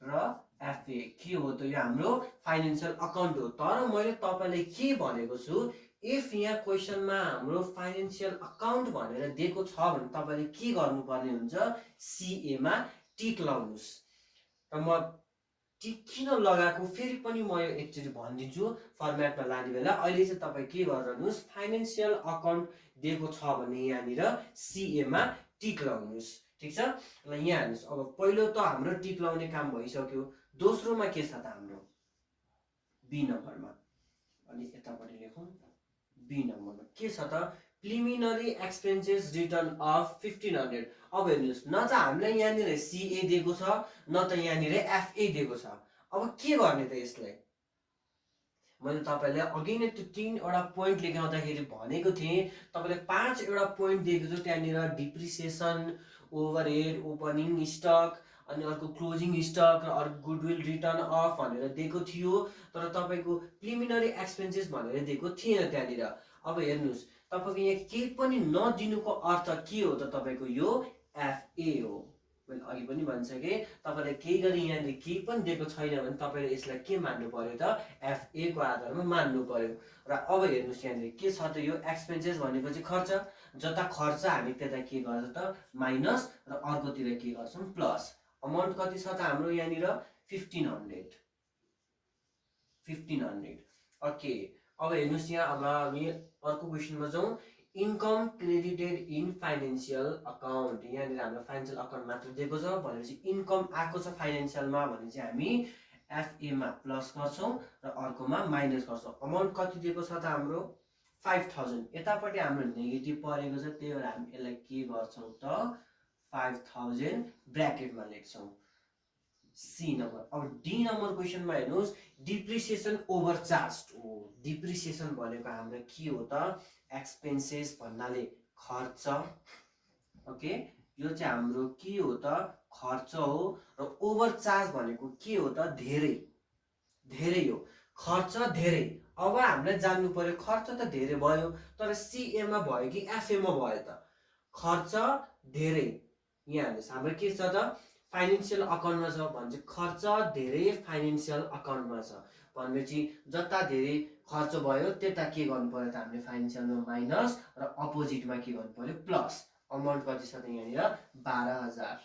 र एफए के हो त, यो हाम्रो फाइनेन्सियल अकाउन्ट हो। तर मैले तपाईँलाई के भनेको छु, इफ यहाँ क्वेसनमा हाम्रो फाइनेन्सियल अकाउन्ट भनेर दिएको छ भने तपाईँले के गर्नुपर्ने हुन्छ, सीएमा टिक लगाउनुहोस्। र म टिक किन लगाएको फेरि पनि म एकचोटि भनिदिन्छु फर्मेटमा लाने बेला। अहिले चाहिँ तपाईँ के गर्नुहोस्, फाइनेन्सियल अकाउन्ट दिएको छ भने यहाँनिर सीएमा टिक लगाउनुहोस्। ठिक छ, ल यहाँ हेर्नुहोस्। अब पहिलो त हाम्रो टिक लगाउने काम भइसक्यो। दोस्रोमा के छ त, हाम्रो बी नम्बरमा, अनि यतापट्टि लेखौँ, बी नम्बरमा के छ त, प्रिलिमिनरी एक्सपेन्सेस रिटर्न अफ 1500। अब हेर्नुहोस्, न त हामीलाई यहाँनिर सीए दिएको छ, न त यहाँनिर एफए दिएको छ। अब के गर्ने त यसलाई? मैले तपाईँलाई अघि नै त्यो 3वटा पोइन्ट लेखाउँदाखेरि भनेको थिएँ, तपाईँलाई 5वटा पोइन्ट दिएको छु। त्यहाँनिर डिप्रिसिएसन, ओभरहेड, ओपनिङ स्टक, अनि अर्को क्लोजिङ स्टक र अर्को गुडविल रिटर्न अफ भनेर दिएको थियो। तर तपाईँको प्रिलिमिनरी एक्सपेन्सेस भनेर दिएको थिएन त्यहाँनिर। अब हेर्नुहोस्, तपाईँको यहाँ केही पनि नदिनुको अर्थ के हो त, तपाईँको यो एफए हो। मैले अघि पनि भनिसकेँ, तपाईँले केही गरी यहाँनिर केही पनि दिएको छैन भने तपाईँले यसलाई के मान्नु पर्यो त, एफए को आधारमा मान्नु पर्यो। र अब हेर्नुहोस्, यहाँनिर के छ त, यो एक्सपेन्सेस भनेपछि खर्च, जता खर्च हामी त्यता के गर्छ त, माइनस, र अर्कोतिर के गर्छौँ, प्लस। अमाउन्ट कति छ त हाम्रो यहाँनिर 1500। ओके, अब हेर्नुहोस् यहाँ। अब हामी अर्को क्वेसनमा जाउँ। Income credited in financial account. यहाँनिर हाम्रो फाइनेन्सियल अकाउन्ट मात्र दिएको छ भनेपछि इन्कम आएको छ फाइनेन्सियलमा भने चाहिँ हामी एफएमा प्लस गर्छौँ र अर्कोमा माइनस गर्छौँ। अमाउन्ट कति दिएको छ त हाम्रो 5000। यतापट्टि हाम्रो नेगेटिभ परेको छ, त्यही भएर हामी यसलाई के गर्छौँ त, 5000 ब्र्याकेटमा लेख्छौँ। C number. अब डी नम्बर क्वेसनमा हेर्नुहोस्, डिप्रिसिएसन ओभरचार्ज हो। डिप्रिसिएसन भनेको हाम्रो के हो त, एक्सपेन्सेस भन्नाले खर्च। ओके, यो चाहिँ हाम्रो के हो त, खर्च हो। र ओभरचार्ज भनेको के हो त, धेरै हो, खर्च धेरै। अब हामीले जान्नु पर्यो, खर्च त धेरै भयो, तर सीएमा भयो कि एफएमा भयो त, खर्च धेरै। यहाँ हेर्नुहोस्, हाम्रो के छ त, फाइनेन्सियल अकाउन्टमा छ भने चाहिँ खर्च धेरै फाइनेन्सियल अकाउन्टमा छ भनेपछि जता धेरै खर्च भयो त्यता के गर्नु पर्यो त हामीले फाइनेन्सियलमा माइनस र अपोजिटमा के गर्नु पर्यो प्लस। अमाउन्ट कति छ त यहाँनिर 12,000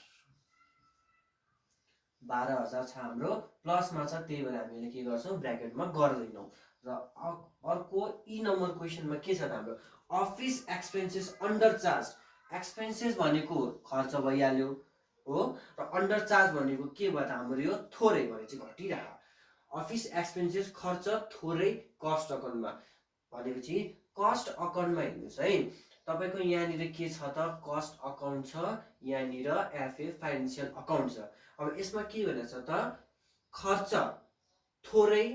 12,000 छ हाम्रो प्लसमा छ, त्यही भएर हामीले के गर्छौँ ब्र्याकेटमा गर्दैनौँ। र अर्को ई नम्बर क्वेसनमा के छ त हाम्रो office expenses under charge. Expenses भनेको खर्च भइहाल्यो हो, र अन्डर चार्ज भनेको के भयो त हाम्रो यो थोरै भने चाहिँ घटिरहेको। अफिस एक्सपेन्सेस खर्च थोरै कस्ट अकाउन्टमा भनेपछि कस्ट अकाउन्टमा हेर्नुहोस् है, तपाईँको यहाँनिर के छ त कस्ट अकाउन्ट छ, यहाँनिर एफए फाइनेन्सियल अकाउन्ट छ। अब यसमा के भनेछ त खर्च थोरै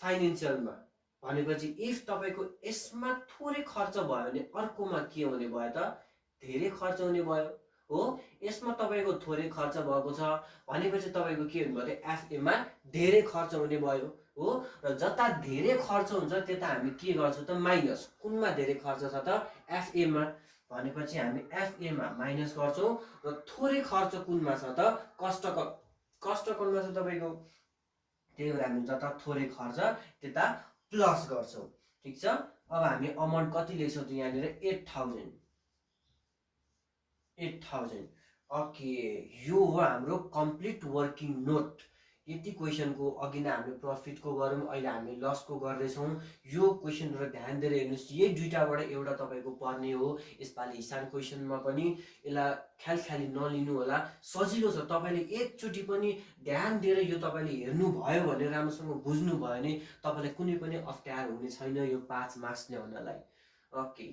फाइनेन्सियलमा भनेपछि इफ तपाईँको यसमा थोरै खर्च भयो भने अर्कोमा के हुने भयो त धेरै खर्च हुने भयो हो। यसमा तपाईँको थोरै खर्च भएको छ भनेपछि तपाईँको के हुने भयो त एफएमा धेरै खर्च हुने भयो हो। र जता धेरै खर्च हुन्छ त्यता हामी के गर्छौँ त माइनस। कुनमा धेरै खर्च छ त एफएमा भनेपछि हामी एफएमा माइनस गर्छौँ, र थोरै खर्च कुनमा छ त कस्ट अकाउन्टमा छ तपाईँको, त्यही भएर हामी जता थोरै खर्च त्यता प्लस गर्छौँ। ठिक छ। अब हामी अमाउन्ट कति लेख्छौँ त यहाँनिर 8,000। ओके, यो हो हाम्रो कम्प्लिट वर्किङ नोट। यति क्वेसनको अघि नै हामीले प्रफिटको गऱ्यौँ, अहिले हामी लसको गर्दैछौँ। यो क्वेसनहरू ध्यान दिएर हेर्नुहोस्, यही दुईटाबाट एउटा तपाईँको पर्ने हो। यसपालि हिसाब क्वेसनमा पनि यसलाई ख्यालख्याली नलिनु होला, सजिलो छ। तपाईँले एकचोटि पनि ध्यान दिएर यो तपाईँले हेर्नुभयो भने, राम्रोसँग बुझ्नुभयो भने तपाईँलाई कुनै पनि अप्ठ्यारो हुने छैन यो 5 मार्क्स ल्याउनलाई। ओके,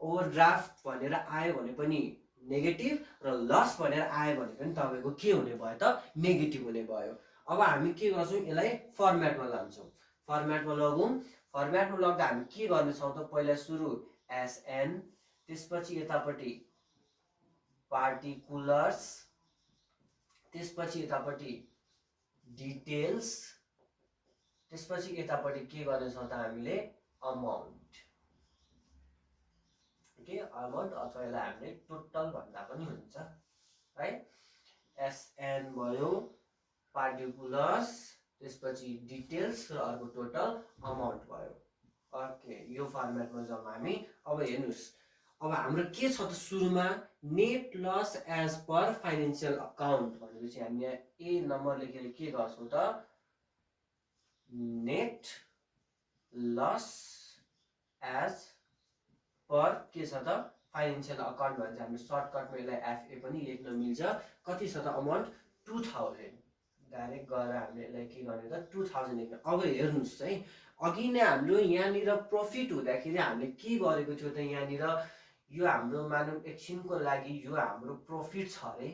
ओभरड्राफ्ट भनेर आयो भने पनि नेगेटिभ, र लस भनेर आयो भने पनि तपाईँको के हुने भयो त नेगेटिभ हुने भयो। अब हामी के गर्छौँ यसलाई फर्मेटमा लान्छौँ। फर्मेटमा लगौँ, फर्मेटमा लग्दा हामी के गर्नेछौँ त पहिला सुरु एसएन, त्यसपछि यतापट्टि पार्टिकुलर्स, त्यसपछि यतापट्टि डिटेल्स, त्यसपछि यतापट्टि के गर्नेछौँ त हामीले अमाउन्ट। ओके, अमाउन्ट अथवा यसलाई हामीले टोटल भन्दा पनि हुन्छ है। एसएन भयो, पार्टिकुलर्स, त्यसपछि डिटेल्स र अर्को टोटल अमाउन्ट भयो। ओके, यो फर्मेटमा जाउँ हामी। अब हेर्नुहोस्, अब हाम्रो के छ त सुरुमा net loss as per financial account भनेपछि हामी यहाँ ए नम्बर लेखेर के गर्छौँ त नेट लस एज पर के छ त फाइनेन्सियल अकाउन्ट भन्छ। हामीले सर्टकटमा यसलाई एफए पनि लेख्न मिल्छ। कति छ त अमाउन्ट 2000। डाइरेक्ट गएर हामीले यसलाई के गर्ने त 2000 लेख्ने। अब हेर्नुहोस् है, अघि नै हाम्रो यहाँनिर प्रफिट हुँदाखेरि हामीले के गरेको थियो त यहाँनिर यो हाम्रो मानौँ एकछिनको लागि यो हाम्रो प्रफिट छ अरे,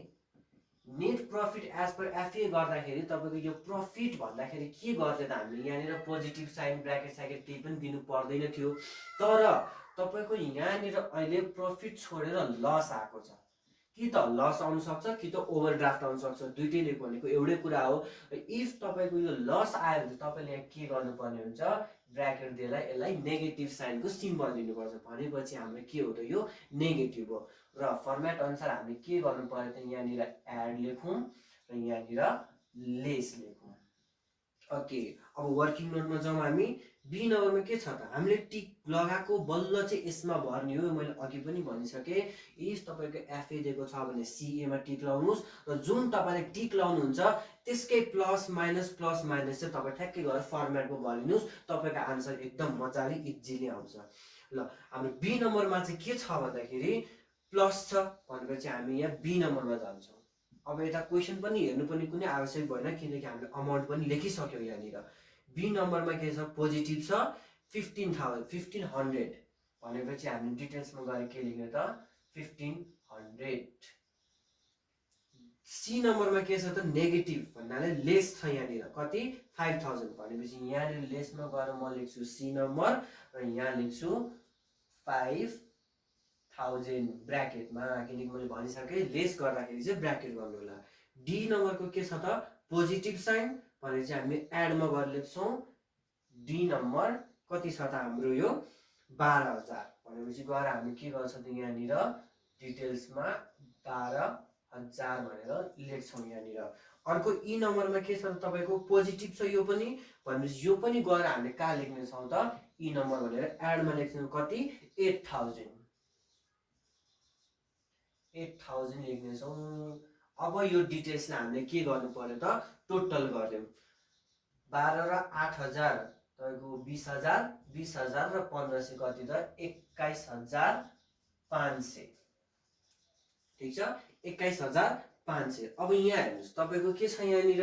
net profit as per FA गर्दाखेरि तपाईँको यो प्रफिट भन्दाखेरि के गर्दै त हामीले यहाँनिर पोजिटिभ साइन ब्र्याकेट स्याकेट केही पनि दिनु पर्दैन थियो। तर तपाईँको यहाँनिर अहिले प्रफिट छोडेर लस आएको छ, कि त लस आउन सक्छ कि त ओभरड्राफ्ट आउन सक्छ, दुइटैले भनेको एउटै कुरा हो। इफ तपाईँको यो लस आयो भने तपाईँले यहाँ के गर्नुपर्ने हुन्छ ब्र्याकेट दिएर यसलाई नेगेटिभ साइनको सिम्बल दिनुपर्छ, भनेपछि हाम्रो के हो त यो नेगेटिभ हो। र फर्मेट अनुसार हामीले के गर्नु पर्यो त यहाँनिर एड लेखौँ र यहाँनिर लेस लेखौँ। ओके, अब वर्किङ नोटमा जाउँ हामी। बी नम्बरमा के छ त हामीले टिक लगाएको बल्ल चाहिँ यसमा भर्ने हो। मैले अघि पनि भनिसकेँ, इफ तपाईँको एफए दिएको छ भने सिएमा टिक लगाउनुहोस्, र जुन तपाईँले टिक लगाउनुहुन्छ त्यसकै प्लस माइनस चाहिँ तपाईँ ठ्याक्कै गरेर फर्मेटमा भरिदिनुहोस्, तपाईँको आन्सर एकदम मजाले इजिली आउँछ। ल, हाम्रो बी नम्बरमा चाहिँ के छ भन्दाखेरि प्लस छ भनेपछि हामी यहाँ बी नम्बरमा जान्छौँ। अब यता क्वेसन पनि हेर्नु पनि कुनै आवश्यक भएन, किनकि हामीले अमाउन्ट पनि लेखिसक्यौँ यहाँनिर। बी नम्बरमा के छ पोजिटिभ छ 1500 भनेपछि हामी डिटेल्समा गएर के लेख्ने त 1500। सी नम्बरमा के छ त नेगेटिभ भन्नाले लेस छ यहाँनिर कति 5000 भनेपछि यहाँनिर लेसमा गएर म लेख्छु सी नम्बर र यहाँ लेख्छु 5000 ब्र्याकेटमा, किनकि मैले भनिसकेँ लेस गर्दाखेरि चाहिँ ब्र्याकेट गर्नु होला। डी नम्बरको के छ त पोजिटिभ साइन भनेपछि हामी एडमा गएर लेख्छौँ डी नम्बर कति छ त हाम्रो यो 12000 भनेपछि गएर हामी के गर्छौँ त यहाँनिर डिटेल्समा 12000 1000 भनेर लेख्छौँ यहाँनिर। अर्को ई नम्बरमा के छ तपाईँको पोजिटिभ छ, यो पनि भनेपछि यो पनि गएर हामीले कहाँ लेख्नेछौँ त ई नम्बर भनेर एडमा लेख्छौँ। कति 8000 लेख्नेछौँ। अब यो डिटेल्सलाई हामीले के गर्नु पर्यो त टोटल गरिदिउँ। 12 र 8000 तपाईँको 20000, 20000 र 1500 कति त 21500। ठिक छ, 21500। अब यहाँ हेर्नुहोस् तपाईँको के छ यहाँनिर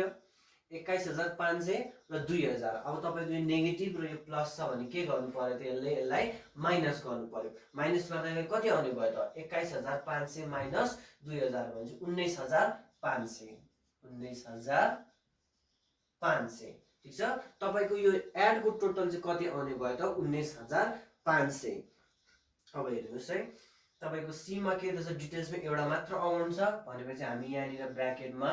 21500 र 2000। अब तपाईँको यो नेगेटिभ र यो प्लस छ भने के गर्नु पर्यो त यसलाई माइनस गर्नु पर्यो। माइनस गर्दाखेरि कति आउने भयो त 21500 माइनस 2000 भनेपछि 19500। 19500। ठिक छ, तपाईँको यो एडको टोटल चाहिँ कति आउने भयो त 19500। अब हेर्नुहोस् है तपाईँको सीमा के छ डिटेल्समा एउटा मात्र अमाउन्ट छ भनेपछि हामी यहाँनिर ब्र्याकेटमा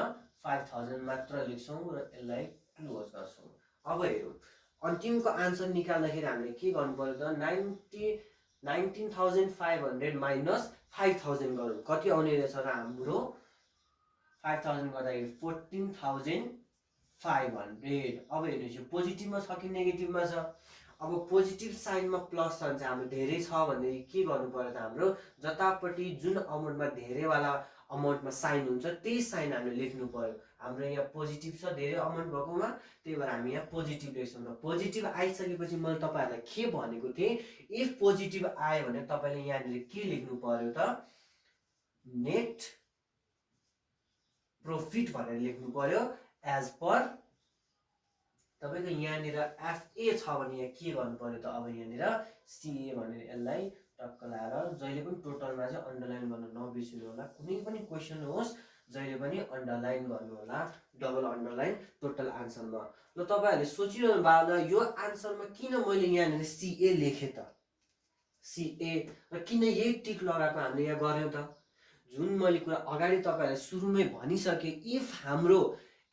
5000 मात्र लेख्छौँ र यसलाई क्लोज गर्छौँ। अब हेरौँ अन्तिमको आन्सर निकाल्दाखेरि हामीले के गर्नु पर्यो त 19,500 माइनस 5000 गरौँ। कति आउने रहेछ र हाम्रो 5000 गर्दाखेरि 14,500। अब हेर्नुहोस् यो पोजिटिभमा छ कि नेगेटिभमा छ। अब पोजिटिभ साइनमा प्लस छ भने चाहिँ हाम्रो धेरै छ भनेदेखि के गर्नु पर्यो त हाम्रो जतापट्टि जुन अमाउन्टमा धेरैवाला अमाउन्टमा साइन हुन्छ त्यही साइन हामीले लेख्नु पर्यो। हाम्रो यहाँ पोजिटिभ छ धेरै अमाउन्ट भएकोमा, त्यही भएर हामी यहाँ पोजिटिभ लेख्छौँ। र पोजिटिभ आइसकेपछि मैले तपाईँहरूलाई के भनेको थिएँ, इफ पोजिटिभ आयो भने तपाईँले यहाँनिर के लेख्नु पर्यो त नेट प्रॉफिट भनेर लेख्नु पर्यो एज पर तपाईको यहाँनिर एफए छ भने यहाँ के गर्नु पर्यो त अब यहाँनिर सीए भनेर यसलाई टक्क लाएर जहिले पनि टोटलमा चाहिँ अन्डरलाइन गर्न नबिर्सिनु होला। कुनै पनि क्वेशन होस् जहिले पनि अन्डरलाइन गर्नु होला, डबल अन्डरलाइन टोटल आन्सरमा। ल तपाईहरुले सोचिरहनु भएको होला यो आन्सरमा किन मैले यहाँनिर सीए लेखे त, सीए र किन यही टिक लगाएको हामीले यहाँ गर्यौं त। जुन मैले कुरा अगाडि तपाईहरुलाई सुरुमै भनिसके, इफ हाम्रो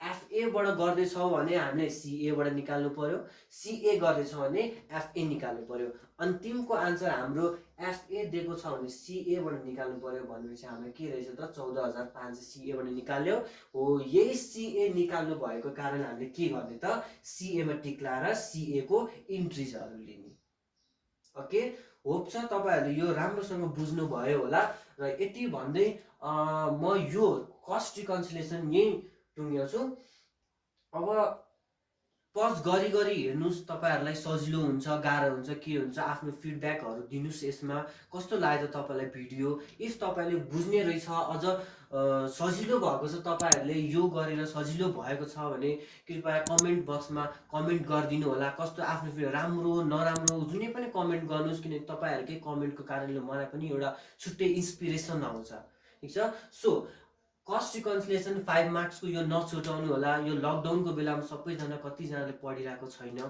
एफए बाट गर्दै छौ भने हामीले सीए बाट निकाल्नु पर्यो, सीए गर्दै छौ भने एफए निकाल्नु पर्यो। अन्तिमको आन्सर हाम्रो एफए दिएको छ भने सीए बाट निकाल्नु पर्यो भनेपछि हाम्रो के रहेछ त 14500 सीए बाट निकाल्यो हो। यही सीए निकाल्नु भएको कारण हामीले के गर्ने त सीए मा टिक लाएर सीए को इन्ट्रिजहरु लिने। ओके, होप छ तपाईहरुले यो राम्रोसँग बुझ्नु भयो होला। र यति भन्दै म यो कस्ट रिकन्सिलिएसन यही टुङ्ग्याउँछु। अब पज गरी गरी हेर्नुस्, तपाईहरुलाई सजिलो हुन्छ गाह्रो हुन्छ के हुन्छ आफ्नो फिडब्याकहरु दिनुस्। यसमा कस्तो लाग्यो तपाईलाई भिडियो, इफ तपाईले बुझ्ने रहेछ अझ सजिलो भएको छ तपाईहरुले यो गरेर सजिलो भएको छ भने कृपया कमेन्ट बक्समा कमेन्ट गरिदिनु होला। कस्तो आफ्नो भिडियो राम्रो नराम्रो जुनै पनि कमेन्ट गर्नुस्, किनकि तपाईहरुकै कमेन्टको कारणले मलाई पनि एउटा छुट्टै इन्स्पिरेसन आउँछ। ठीक छ, सो कस्ट रिकन्सिलिएसन 5 मार्क्स को यो नछुटाउनु होला। यो लकडाउनको बेलामा सबैजना कतिजनाले पढिरहेको छैन,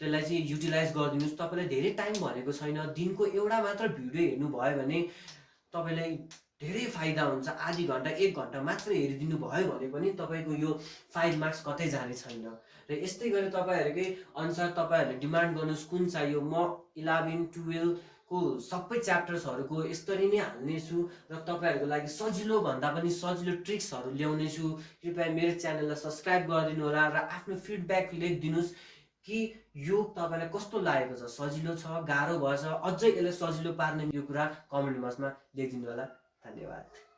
त्यसलाई चाहिँ युटिलाइज गरिदिनुस्। तपाईलाई धेरै टाइम भनेको छैन, दिनको एउटा मात्र भिडियो हेर्नु भयो भने तपाईलाई धेरै फाइदा हुन्छ। आधी घण्टा 1 घण्टा मात्र हेरिदिनु भयो भने पनि तपाईको यो 5 मार्क्स कतै जाने छैन। र यस्तै गरी तपाईहरुकै अनुसार तपाईहरुले डिमान्ड गर्नुस् कुन चाहियो। म 11 12 को सबै च्याप्टर्सहरुको यसरी नै हाल्ने छु र तपाईहरुको लागि सजिलो भन्दा पनि सजिलो ट्रिक्सहरु ल्याउने छु। कृपया मेरो च्यानललाई सब्स्क्राइब गरिदिनु होला र आफ्नो फिडब्याक लेखिदिनुस् कि यो तपाईलाई कस्तो लागेको छ, सजिलो छ गाह्रो भएछ, अझै यसलाई सजिलो पार्ने यो कुरा कमेन्ट बक्समा लेखिदिनु होला। धन्यवाद।